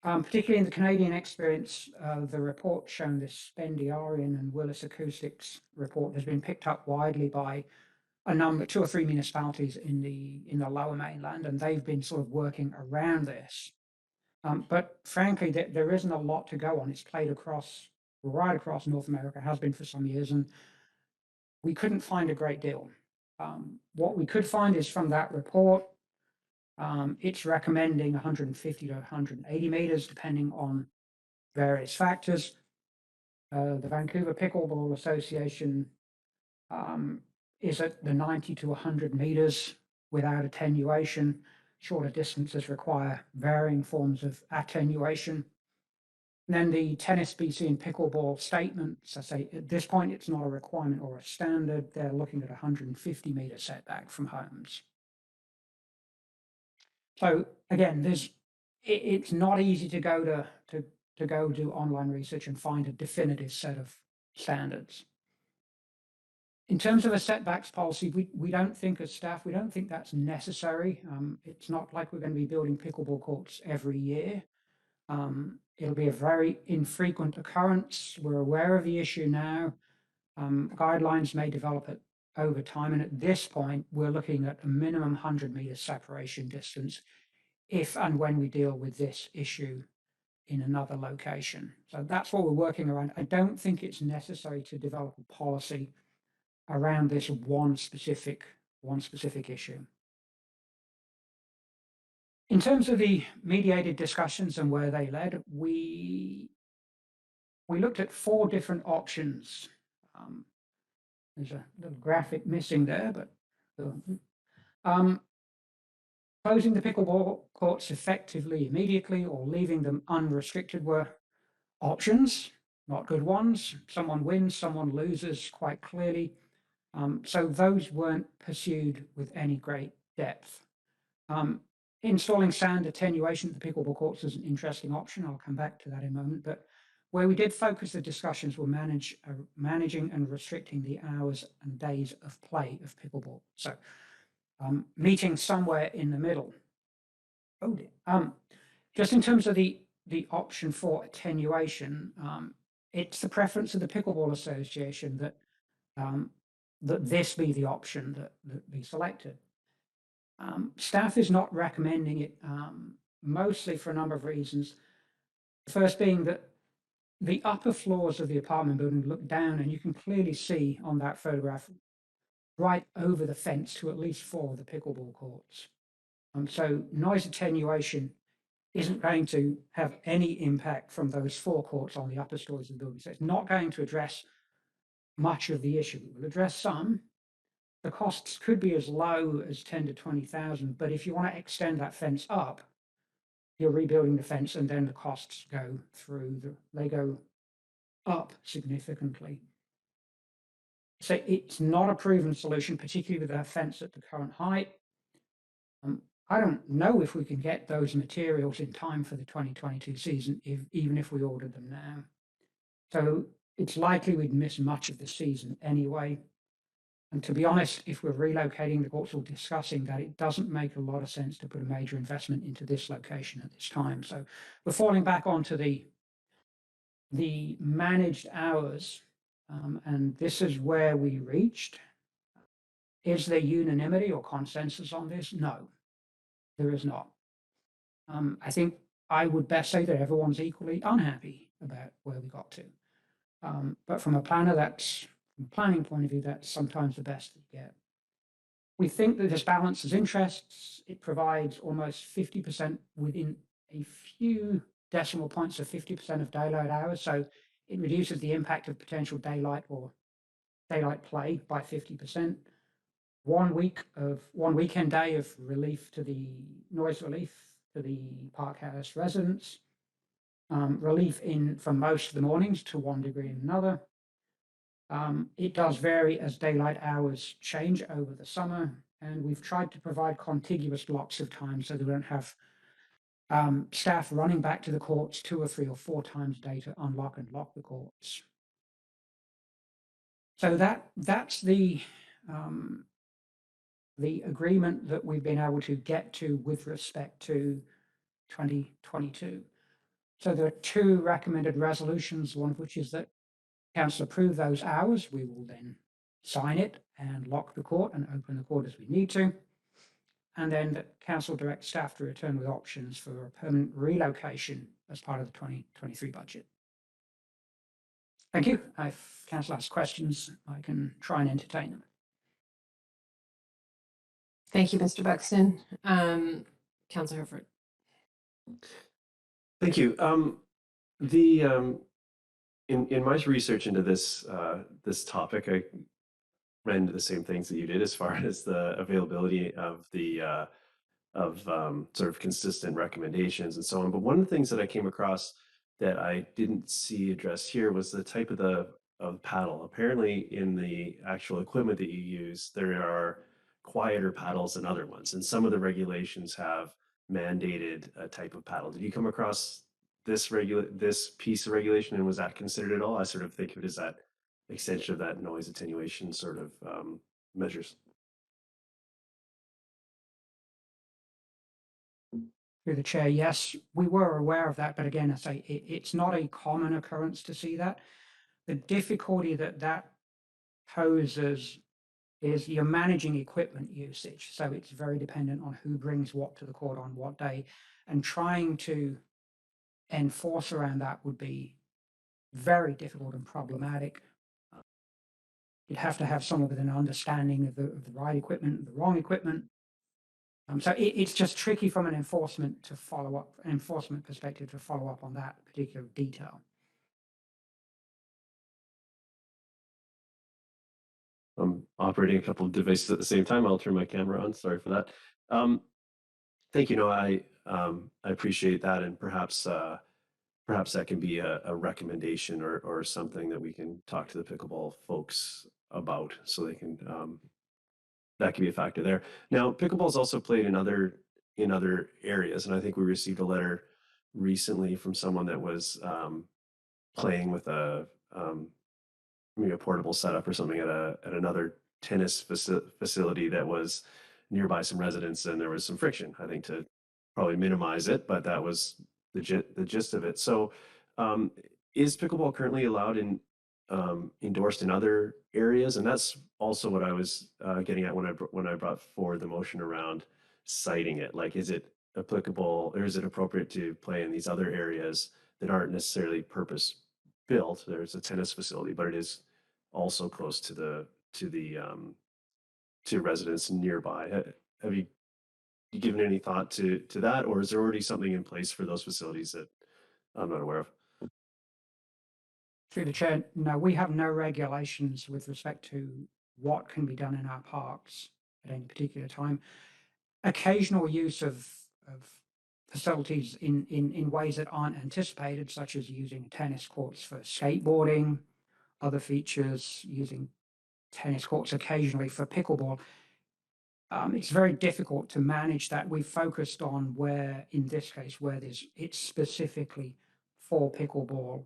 Particularly in the Canadian experience, the report shown, this Spendiarian and Willis Acoustics report, has been picked up widely by two or three municipalities in the Lower Mainland, and they've been sort of working around this. But frankly, there isn't a lot to go on. It's played right across North America, has been for some years, and we couldn't find a great deal. What we could find is from that report, it's recommending 150 to 180 meters, depending on various factors. The Vancouver Pickleball Association is at the 90 to 100 meters without attenuation. Shorter distances require varying forms of attenuation. And then the Tennis BC and Pickleball statements, I say at this point, it's not a requirement or a standard. They're looking at 150 meter setback from homes. So again, it's not easy to go do online research and find a definitive set of standards. In terms of a setbacks policy, we don't think as staff, we don't think that's necessary. It's not like we're going to be building pickleball courts every year. It'll be a very infrequent occurrence. We're aware of the issue now. Guidelines may develop it over time. And at this point, we're looking at a minimum 100 meter separation distance if and when we deal with this issue in another location. So that's what we're working around. I don't think it's necessary to develop a policy around this one specific issue. In terms of the mediated discussions and where they led, we looked at 4 different options. There's a little graphic missing there, but closing the pickleball courts effectively immediately or leaving them unrestricted were options, not good ones. Someone wins, someone loses quite clearly. So those weren't pursued with any great depth. Installing sand attenuation at the pickleball courts is an interesting option. I'll come back to that in a moment. But where we did focus the discussions were managing and restricting the hours and days of play of pickleball. So meeting somewhere in the middle. Just in terms of the option for attenuation, it's the preference of the Pickleball Association that this be the option that be selected. Staff is not recommending it, mostly for a number of reasons. The first being that the upper floors of the apartment building look down, and you can clearly see on that photograph right over the fence to at least 4 of the pickleball courts. So noise attenuation isn't going to have any impact from those 4 courts on the upper stories of the building. So it's not going to address much of the issue. It will address some. The costs could be as low as 10 to 20,000, but if you want to extend that fence up, you're rebuilding the fence, and then the costs go up significantly. So it's not a proven solution, particularly with our fence at the current height. I don't know if we can get those materials in time for the 2022 season, even if we ordered them now. So it's likely we'd miss much of the season anyway. And to be honest, if we're relocating the courts or discussing that, it doesn't make a lot of sense to put a major investment into this location at this time. So we're falling back onto the managed hours. And this is where we reached. Is there unanimity or consensus on this? No, there is not. I think I would best say that everyone's equally unhappy about where we got to. But from a planning point of view, that's sometimes the best that you get. We think that this balances interests. It provides almost 50% within a few decimal points of 50% of daylight hours. So it reduces the impact of potential daylight or daylight play by 50%. 1 weekend day of noise relief to the Parkhouse residents. Relief for most of the mornings to 1 degree in another. It does vary as daylight hours change over the summer, and we've tried to provide contiguous blocks of time so that we don't have staff running back to the courts 2 or 3 or 4 times a day to unlock and lock the courts. So that's the agreement that we've been able to get to with respect to 2022. So there are 2 recommended resolutions, one of which is that council approve those hours. We will then sign it and lock the court and open the court as we need to. And then that council directs staff to return with options for a permanent relocation as part of the 2023 budget. Thank you. If council asks questions, I can try and entertain them. Thank you, Mr. Buxton. Councillor Herford. Thank you. In my research into this this topic, I ran into the same things that you did as far as the availability of the sort of consistent recommendations and so on. But one of the things that I came across that I didn't see addressed here was the type of paddle. Apparently, in the actual equipment that you use, there are quieter paddles than other ones, and some of the regulations have mandated a type of paddle. Did you come across this piece of regulation, and was that considered at all? I sort of think of it as that extension of that noise attenuation sort of measures. Through the chair, yes, we were aware of that, but again, I say it's not a common occurrence to see that. The difficulty that poses is you're managing equipment usage, so it's very dependent on who brings what to the court on what day, and trying to enforce around that would be very difficult and problematic. You'd have to have someone with an understanding of the right equipment and the wrong equipment. So it's just tricky from an enforcement perspective to follow up on that particular detail. I'm operating a couple of devices at the same time. I'll turn my camera on. Sorry for that. Thank you. No, I appreciate that, and perhaps that can be a recommendation or something that we can talk to the pickleball folks about, so they can that can be a factor there. Now, pickleball's also played in other areas, and I think we received a letter recently from someone that was playing with maybe a portable setup or something at another tennis facility that was nearby some residents, and there was some friction, I think, to probably minimize it, but that was the gist of it. So is pickleball currently allowed in endorsed in other areas? And that's also what I was getting at when I brought forward the motion around citing it. Like, is it applicable, or is it appropriate to play in these other areas that aren't necessarily purpose built? There's a tennis facility, but it is also close to residents nearby. Have you given any thought to that, or is there already something in place for those facilities that I'm not aware of? Through the chair, no, we have no regulations with respect to what can be done in our parks at any particular time. Occasional use of facilities in ways that aren't anticipated, such as using tennis courts for skateboarding, other features, using tennis courts occasionally for pickleball. It's very difficult to manage that. We've focused on where, in this case, where it's specifically for pickleball.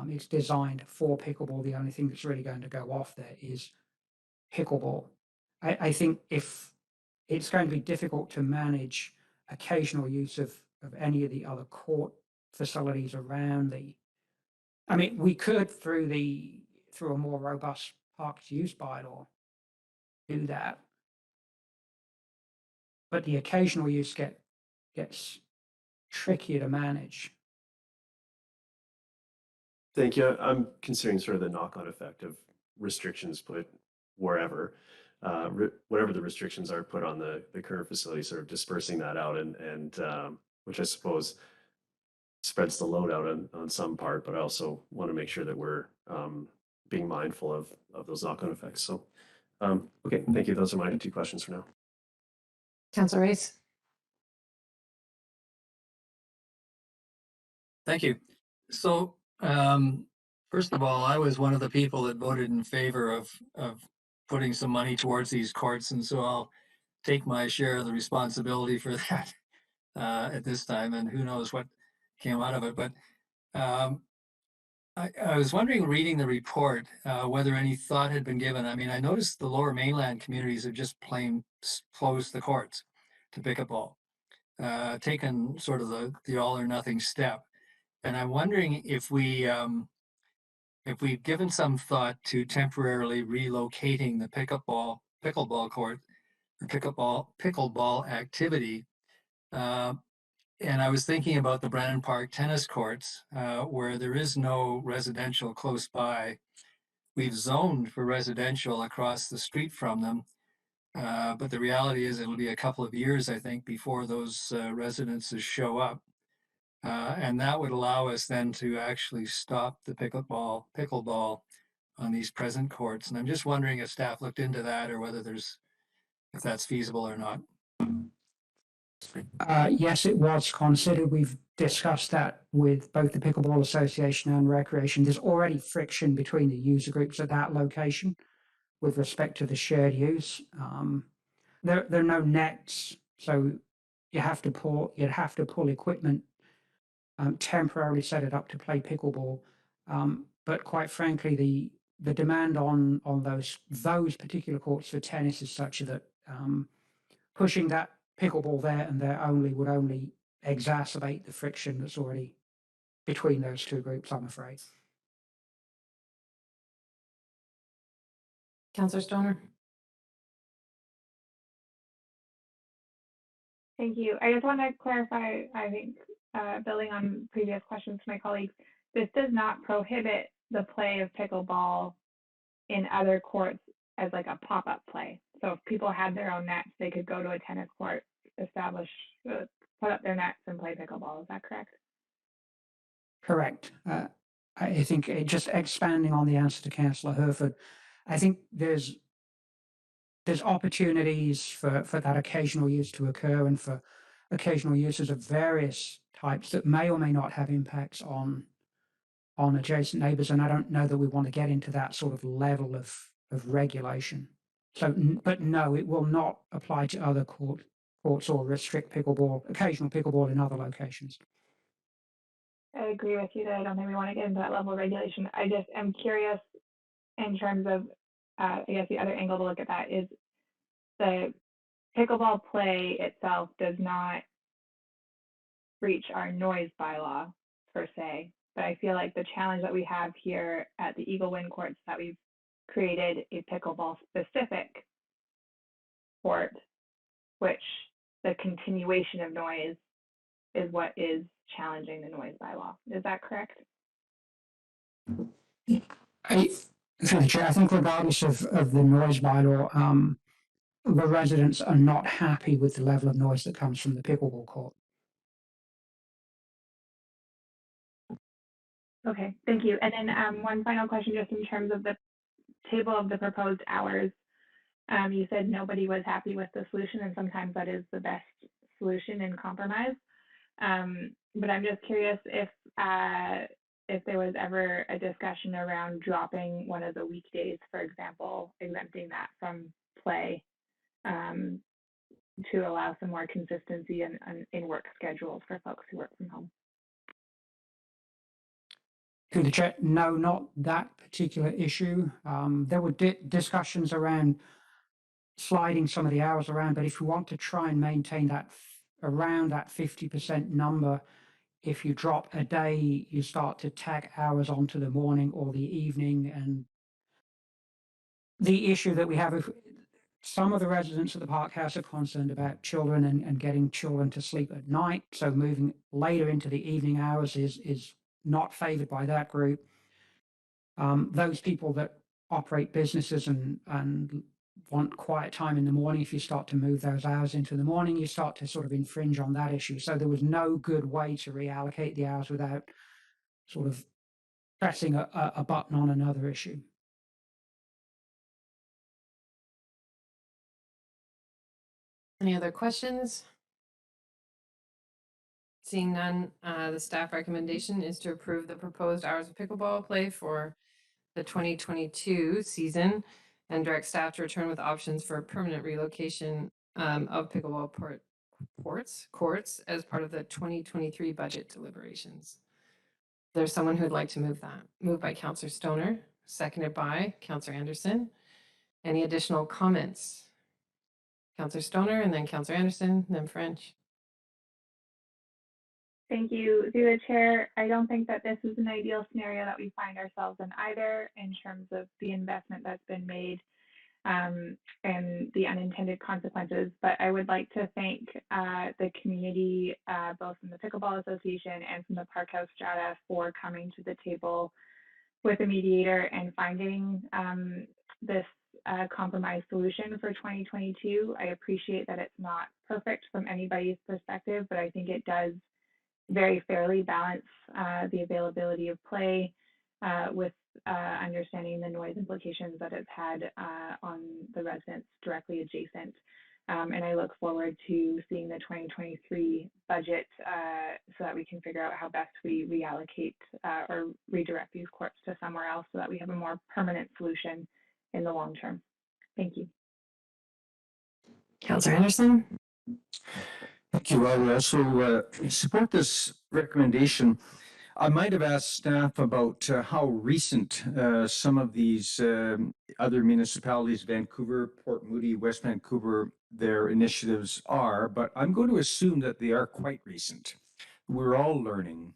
It's designed for pickleball. The only thing that's really going to go off there is pickleball. I think if it's going to be difficult to manage occasional use of any of the other court facilities around I mean, we could through a more robust parks use bylaw do that. But the occasional use gets trickier to manage. Thank you. I'm considering sort of the knock-on effect of restrictions put wherever, whatever the restrictions are put on the current facility, sort of dispersing that out and which I suppose spreads the load out on some part, but I also want to make sure that we're being mindful of those knock-on effects. So, okay, thank you. Those are my two questions for now. Councillor Race. Thank you. So, first of all, I was one of the people that voted in favor of putting some money towards these courts, and so I'll take my share of the responsibility for that at this time, and who knows what came out of it. But I was wondering, reading the report, whether any thought had been given. I mean, I noticed the Lower Mainland communities have just plain closed the courts to pickleball, taken sort of the all or nothing step. And I'm wondering if we've given some thought to temporarily relocating the pickleball court or pickleball activity. And I was thinking about the Brennan Park tennis courts, where there is no residential close by. We've zoned for residential across the street from them, but the reality is it'll be a couple of years, I think, before those residences show up. And that would allow us then to actually stop the pickleball on these present courts. And I'm just wondering if staff looked into that or whether if that's feasible or not. Yes, it was considered. We've discussed that with both the Pickleball Association and Recreation. There's already friction between the user groups at that location with respect to the shared use. There are no nets, so you'd have to pull equipment, temporarily set it up to play pickleball. But quite frankly, the demand on those particular courts for tennis is such that pushing that pickleball there and there only would only exacerbate the friction that's already between those two groups, I'm afraid. Councillor Stoner. Thank you. I just want to clarify, I think, building on previous questions to my colleagues, this does not prohibit the play of pickleball in other courts as like a pop-up play. So if people had their own nets, they could go to a tennis court, put up their nets and play pickleball. Is that correct? Correct. I think just expanding on the answer to Councillor Herford, I think there's opportunities for that occasional use to occur and for occasional uses of various types that may or may not have impacts on adjacent neighbors. And I don't know that we want to get into that sort of level of regulation. So, but no, it will not apply to other courts or restrict occasional pickleball in other locations. I agree with you that I don't think we want to get into that level of regulation. I just am curious in terms of, I guess the other angle to look at that is the pickleball play itself does not breach our noise bylaw per se, but I feel like the challenge that we have here at the Eaglewind courts that we've created a pickleball specific court, which the continuation of noise is what is challenging the noise bylaw. Is that correct? Through the chair, I think regardless of the noise bylaw, the residents are not happy with the level of noise that comes from the pickleball court. Okay, thank you. And then one final question, just in terms of the table of the proposed hours. You said nobody was happy with the solution, and sometimes that is the best solution in compromise. But I'm just curious if there was ever a discussion around dropping one of the weekdays, for example, exempting that from play to allow some more consistency in work schedules for folks who work from home. Through the chair, no, not that particular issue. There were discussions around sliding some of the hours around, but if you want to try and maintain that around that 50% number, if you drop a day, you start to tack hours onto the morning or the evening. And the issue that we have, if some of the residents of the Park House are concerned about children and getting children to sleep at night. So moving later into the evening hours is not favored by that group. Those people that operate businesses and want quiet time in the morning, if you start to move those hours into the morning, you start to sort of infringe on that issue. So there was no good way to reallocate the hours without sort of pressing a button on another issue. Any other questions? Seeing none, the staff recommendation is to approve the proposed hours of pickleball play for the 2022 season and direct staff to return with options for a permanent relocation of pickleball courts as part of the 2023 budget deliberations. There's someone who'd like to move that. Moved by Councillor Stoner, seconded by Councillor Anderson. Any additional comments? Councillor Stoner and then Councillor Anderson, then French. Thank you. Through the chair, I don't think that this is an ideal scenario that we find ourselves in either, in terms of the investment that's been made and the unintended consequences. But I would like to thank the community, both from the Pickleball Association and from the Park House Strata, for coming to the table with a mediator and finding this compromise solution for 2022. I appreciate that it's not perfect from anybody's perspective, but I think it does very fairly balance the availability of play with understanding the noise implications that it's had on the residents directly adjacent. And I look forward to seeing the 2023 budget so that we can figure out how best we reallocate or redirect these courts to somewhere else so that we have a more permanent solution in the long term. Thank you. Councillor Anderson? Thank you. I will also support this recommendation. I might have asked staff about how recent some of these other municipalities, Vancouver, Port Moody, West Vancouver, their initiatives are, but I'm going to assume that they are quite recent. We're all learning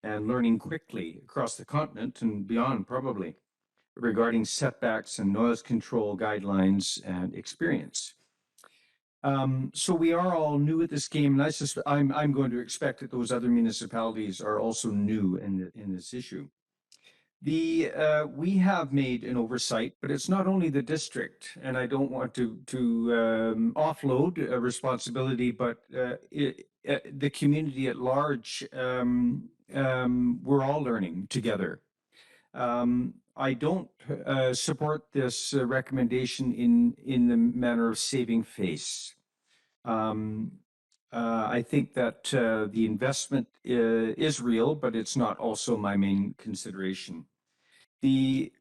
and learning quickly across the continent and beyond, probably, regarding setbacks and noise control guidelines and experience. So we are all new at this game, and I'm going to expect that those other municipalities are also new in this issue. We have made an oversight, but it's not only the district, and I don't want to offload a responsibility, but the community at large. We're all learning together. I don't support this recommendation in the manner of saving face. I think that the investment is real, but it's not also my main consideration. The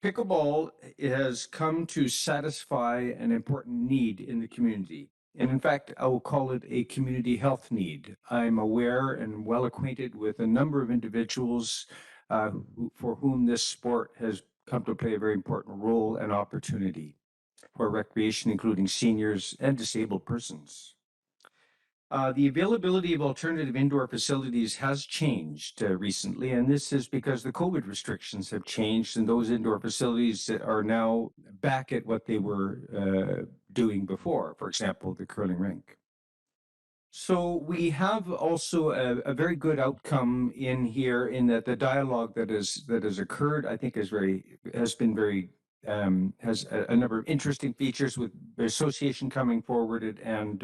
pickleball has come to satisfy an important need in the community. And in fact, I will call it a community health need. I'm aware and well acquainted with a number of individuals for whom this sport has come to play a very important role and opportunity for recreation, including seniors and disabled persons. The availability of alternative indoor facilities has changed recently, and this is because the COVID restrictions have changed, and those indoor facilities are now back at what they were doing before, for example, the curling rink. So we have also a very good outcome in here in that the dialogue that has occurred, I think, has been very has a number of interesting features with the association coming forward and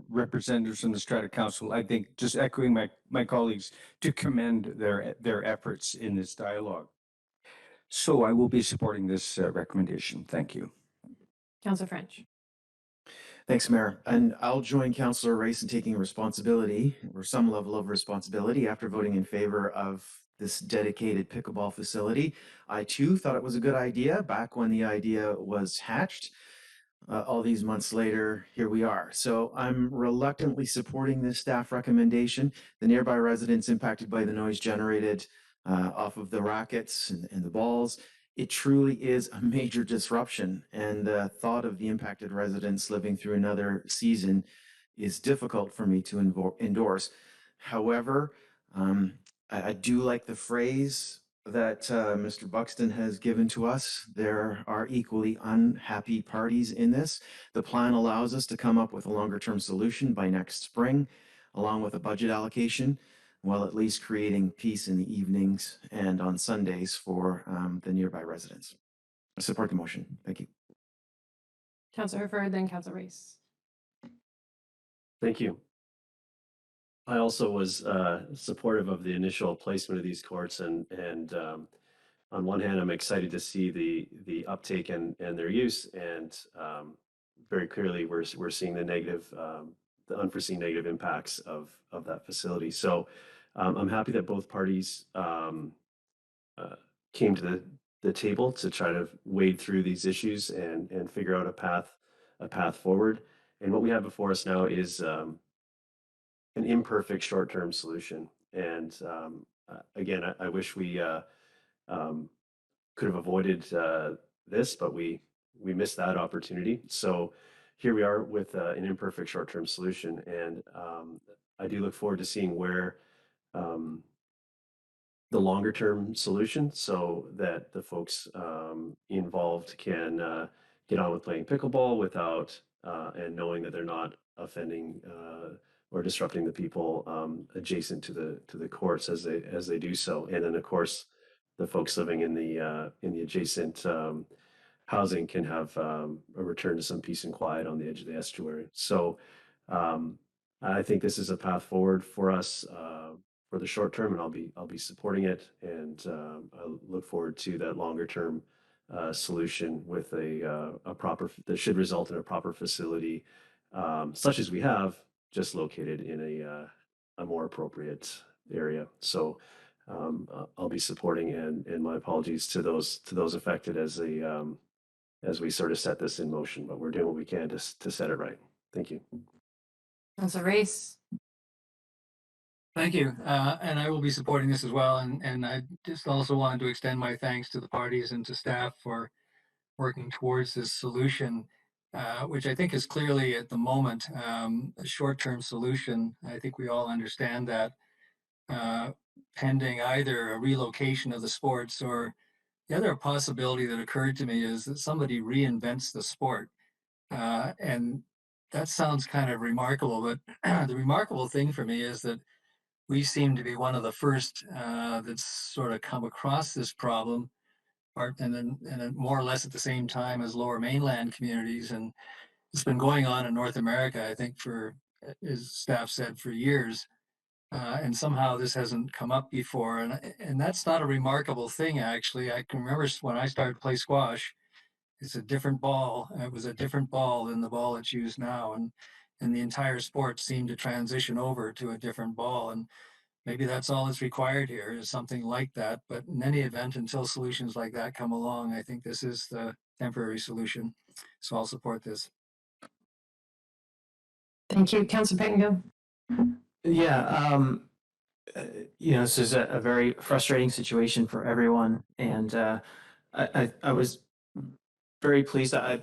representatives from the Strata Council. I think, just echoing my colleagues, to commend their efforts in this dialogue. So I will be supporting this recommendation. Thank you. Councillor French. Thanks, Mayor. And I'll join Councillor Rice in taking responsibility, or some level of responsibility, after voting in favor of this dedicated pickleball facility. I too thought it was a good idea back when the idea was hatched. All these months later, here we are. So I'm reluctantly supporting this staff recommendation. The nearby residents impacted by the noise generated off of the rackets and the balls. It truly is a major disruption, and the thought of the impacted residents living through another season is difficult for me to endorse. However, I do like the phrase that Mr. Buxton has given to us. There are equally unhappy parties in this. The plan allows us to come up with a longer-term solution by next spring, along with a budget allocation, while at least creating peace in the evenings and on Sundays for the nearby residents. I support the motion. Thank you. Councillor Hurford, then Councillor Race. Thank you. I also was supportive of the initial placement of these courts, and on one hand, I'm excited to see the uptake and their use, and very clearly we're seeing the unforeseen negative impacts of that facility. So I'm happy that both parties came to the table to try to wade through these issues and figure out a path forward. And what we have before us now is an imperfect short-term solution. And again, I wish we could have avoided this, but we missed that opportunity. So here we are with an imperfect short-term solution, and I do look forward to seeing where the longer-term solution, so that the folks involved can get on with playing pickleball without and knowing that they're not offending or disrupting the people adjacent to the courts as they do so. And then, of course, the folks living in the adjacent housing can have a return to some peace and quiet on the edge of the estuary. So I think this is a path forward for us for the short term, and I'll be supporting it. And I look forward to that longer term solution with a proper that should result in a proper facility, such as we have, just located in a more appropriate area. So I'll be supporting, and my apologies to those affected as we sort of set this in motion, but we're doing what we can to set it right. Thank you. Councillor Race. Thank you. And I will be supporting this as well. And I just also wanted to extend my thanks to the parties and to staff for working towards this solution, which I think is clearly at the moment a short-term solution. I think we all understand that, pending either a relocation of the sports, or the other possibility that occurred to me is that somebody reinvents the sport. And that sounds kind of remarkable, but the remarkable thing for me is that we seem to be one of the first that's sort of come across this problem, and then more or less at the same time as Lower Mainland communities. And it's been going on in North America, I think, for, as staff said, for years. And somehow this hasn't come up before. And that's not a remarkable thing, actually. I can remember when I started to play squash, it's a different ball. It was a different ball than the ball that's used now. And the entire sport seemed to transition over to a different ball. And maybe that's all that's required here, is something like that. But in any event, until solutions like that come along, I think this is the temporary solution. So I'll support this. Thank you. Councillor Peckingill. Yeah, this is a very frustrating situation for everyone, and I was very pleased. I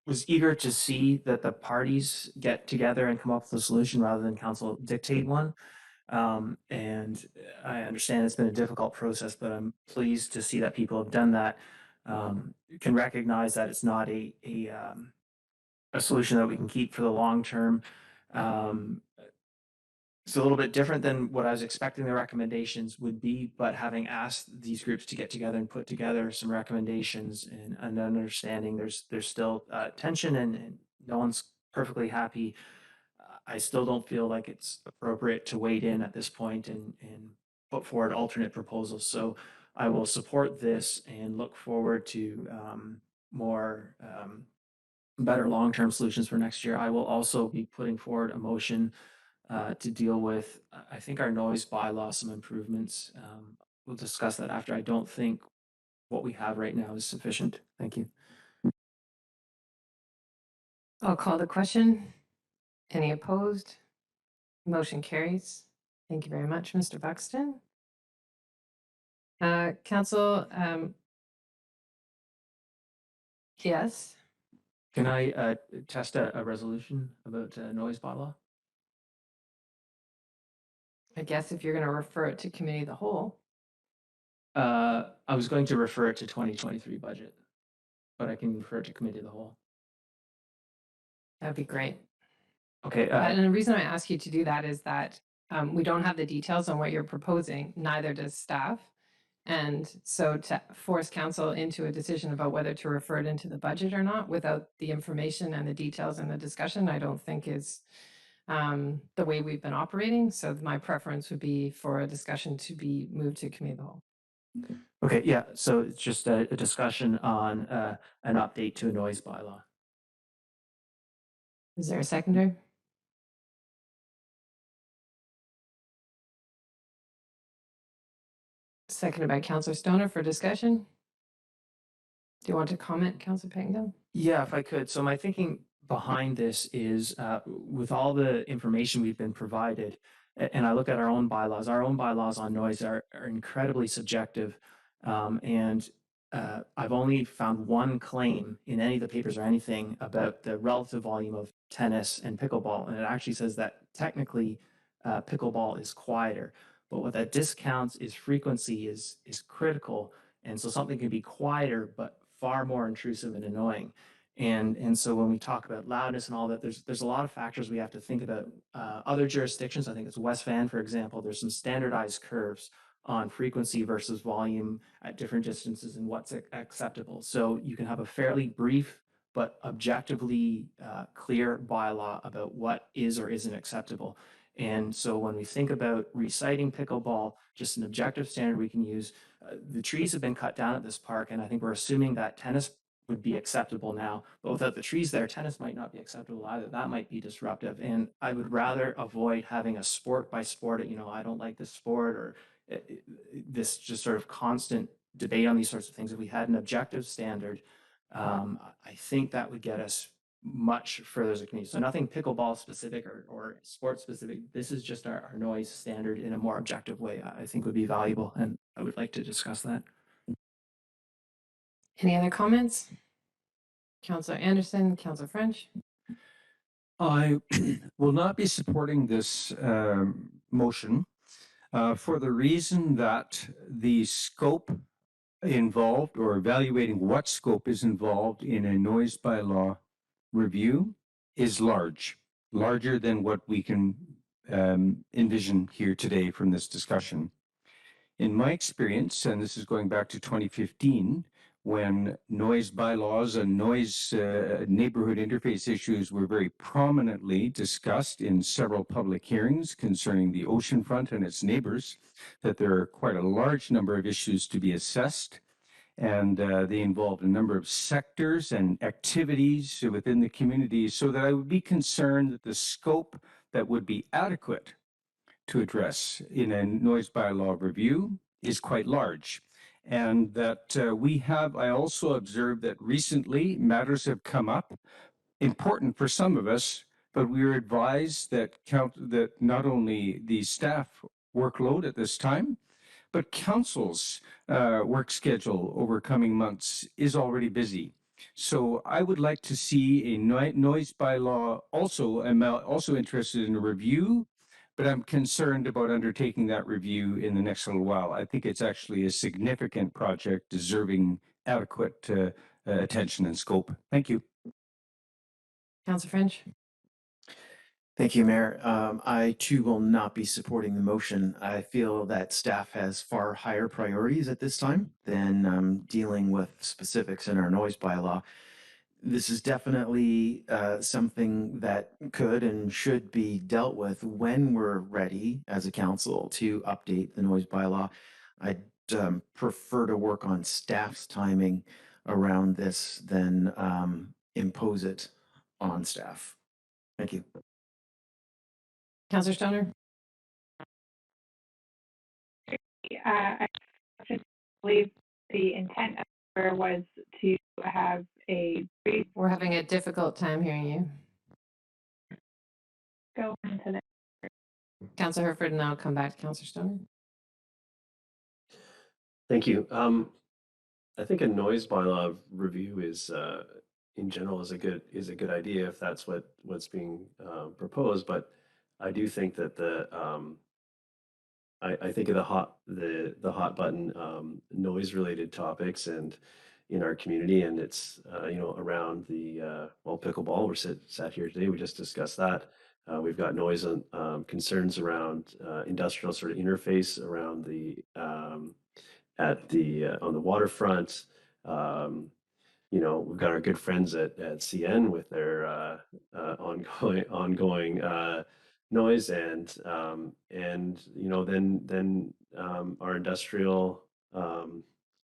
was eager to see that the parties get together and come up with a solution rather than council dictate one. And I understand it's been a difficult process, but I'm pleased to see that people have done that. Can recognize that it's not a solution that we can keep for the long term. It's a little bit different than what I was expecting the recommendations would be, but having asked these groups to get together and put together some recommendations and an understanding, there's still tension, and no one's perfectly happy. I still don't feel like it's appropriate to wade in at this point and put forward alternate proposals. So I will support this and look forward to more better long-term solutions for next year. I will also be putting forward a motion to deal with, I think, our noise bylaw, some improvements. We'll discuss that after. I don't think what we have right now is sufficient. Thank you. I'll call the question. Any opposed? Motion carries. Thank you very much, Mr. Buxton. Council, yes, Can I test a resolution about noise bylaw? I guess if you're going to refer it to committee of the whole. I was going to refer it to 2023 budget, but I can refer it to committee of the whole. That'd be great. Okay. And the reason I ask you to do that is that we don't have the details on what you're proposing, neither does staff. And so to force council into a decision about whether to refer it into the budget or not without the information and the details and the discussion, I don't think is the way we've been operating. So my preference would be for a discussion to be moved to committee of the whole. Okay, yeah, so it's just a discussion on an update to a noise bylaw. Is there a seconder? Seconded by Councillor Stoner for discussion. Do you want to comment, Councillor Pangdale? Yeah, if I could. So my thinking behind this is with all the information we've been provided, and I look at our own bylaws on noise are incredibly subjective. And I've only found one claim in any of the papers or anything about the relative volume of tennis and pickleball. And it actually says that technically pickleball is quieter. But what that discounts is frequency is critical. And so something can be quieter, but far more intrusive and annoying. And so when we talk about loudness and all that, there's a lot of factors we have to think about. Other jurisdictions, I think it's West Van, for example, there's some standardized curves on frequency versus volume at different distances and what's acceptable. So you can have a fairly brief but objectively clear bylaw about what is or isn't acceptable. And so when we think about reciting pickleball, just an objective standard we can use, the trees have been cut down at this park, and I think we're assuming that tennis would be acceptable now, but without the trees there, tennis might not be acceptable either. That might be disruptive. And I would rather avoid having a sport by sport, I don't like this sport, or this just sort of constant debate on these sorts of things. If we had an objective standard, I think that would get us much further as a community. So nothing pickleball specific or sport specific. This is just our noise standard in a more objective way, I think would be valuable. And I would like to discuss that. Any other comments? Councillor Anderson, Councillor French? I will not be supporting this motion for the reason that the scope involved, or evaluating what scope is involved in a noise bylaw review, is larger than what we can envision here today from this discussion. In my experience, and this is going back to 2015, when noise bylaws and noise neighborhood interface issues were very prominently discussed in several public hearings concerning the oceanfront and its neighbors, that there are quite a large number of issues to be assessed. And they involved a number of sectors and activities within the community, so that I would be concerned that the scope that would be adequate to address in a noise bylaw review is quite large. And that I also observed that recently matters have come up, important for some of us, but we were advised that not only the staff workload at this time, but council's work schedule over coming months is already busy. So I would like to see a noise bylaw also. I'm also interested in a review, but I'm concerned about undertaking that review in the next little while. I think it's actually a significant project deserving adequate attention and scope. Thank you. Councillor French? Thank you, Mayor. I too will not be supporting the motion. I feel that staff has far higher priorities at this time than dealing with specifics in our noise bylaw. This is definitely something that could and should be dealt with when we're ready as a council to update the noise bylaw. I'd prefer to work on staff's timing around this than impose it on staff. Thank you. Councillor Stoner? I just believe the intent of it was to have a brief We're having a difficult time hearing you. go into the Councillor Herford, and I'll come back to Councillor Stoner. Thank you. I think a noise bylaw review is, in general, is a good idea if that's what's being proposed. But I do think that I think of the hot button noise related topics and in our community, and it's around the pickleball. We're sat here today. We just discussed that. We've got noise and concerns around industrial sort of interface around the on the waterfront. Um, we've got our good friends at CN with their ongoing noise and our industrial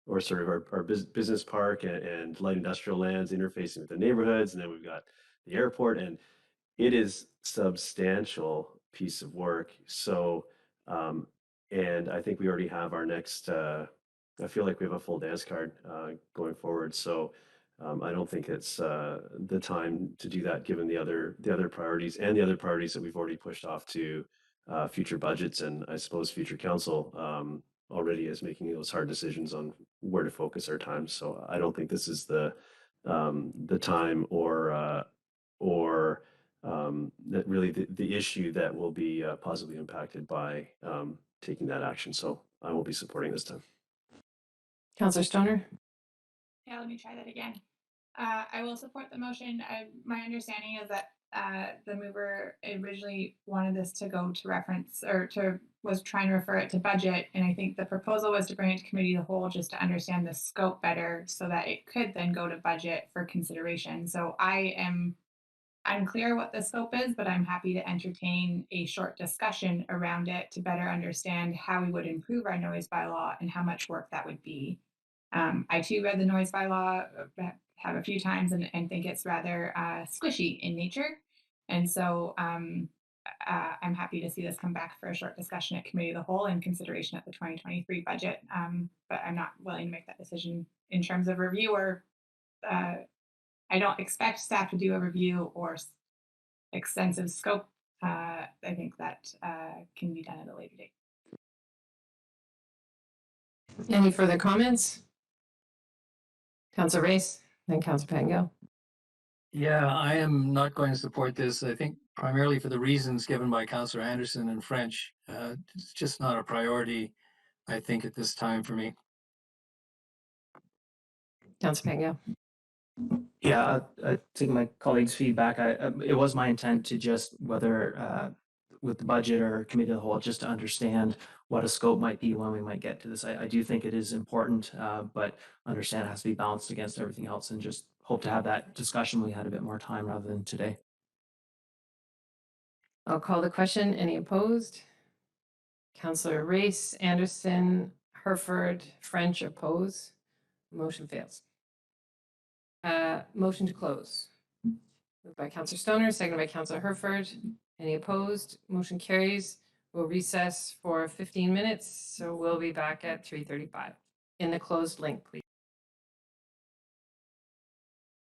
or sort of our business park and light industrial lands interfacing with the neighborhoods, and then we've got the airport, and it is substantial piece of work. So, and I think we already have our next, I feel like we have a full dance card going forward. So I don't think it's the time to do that, given the other priorities and the other priorities that we've already pushed off to future budgets, and I suppose future council already is making those hard decisions on where to focus our time. So I don't think this is the time or that really the issue that will be positively impacted by taking that action. So I will be supporting this time. Councillor Stoner? Yeah, let me try that again. I will support the motion. My understanding is that the mover originally wanted this to go to reference was trying to refer it to budget. And I think the proposal was to bring it to committee of the whole just to understand the scope better so that it could then go to budget for consideration. So I am unclear what the scope is, but I'm happy to entertain a short discussion around it to better understand how we would improve our noise bylaw and how much work that would be. I too read the noise bylaw, have a few times, and think it's rather squishy in nature. And so I'm happy to see this come back for a short discussion at committee of the whole and consideration at the 2023 budget. But I'm not willing to make that decision in terms of review or I don't expect staff to do a review or extensive scope. I think that can be done at a later date. Any further comments? Councillor Race, then Councillor Pango. Yeah, I am not going to support this. I think primarily for the reasons given by Councillor Anderson and French. It's just not a priority, I think, at this time for me. Councillor Pango. Yeah, taking my colleagues' feedback, it was my intent to just, whether with the budget or committee of the whole, just to understand what a scope might be when we might get to this. I do think it is important, but understand it has to be balanced against everything else, and just hope to have that discussion when we had a bit more time rather than today. I'll call the question. Any opposed? Councillor Race, Anderson, Herford, French oppose. Motion fails. Motion to close. Moved by Councillor Stoner, seconded by Councillor Herford. Any opposed? Motion carries. We'll recess for 15 minutes, so we'll be back at 3:35 in the closed link, please.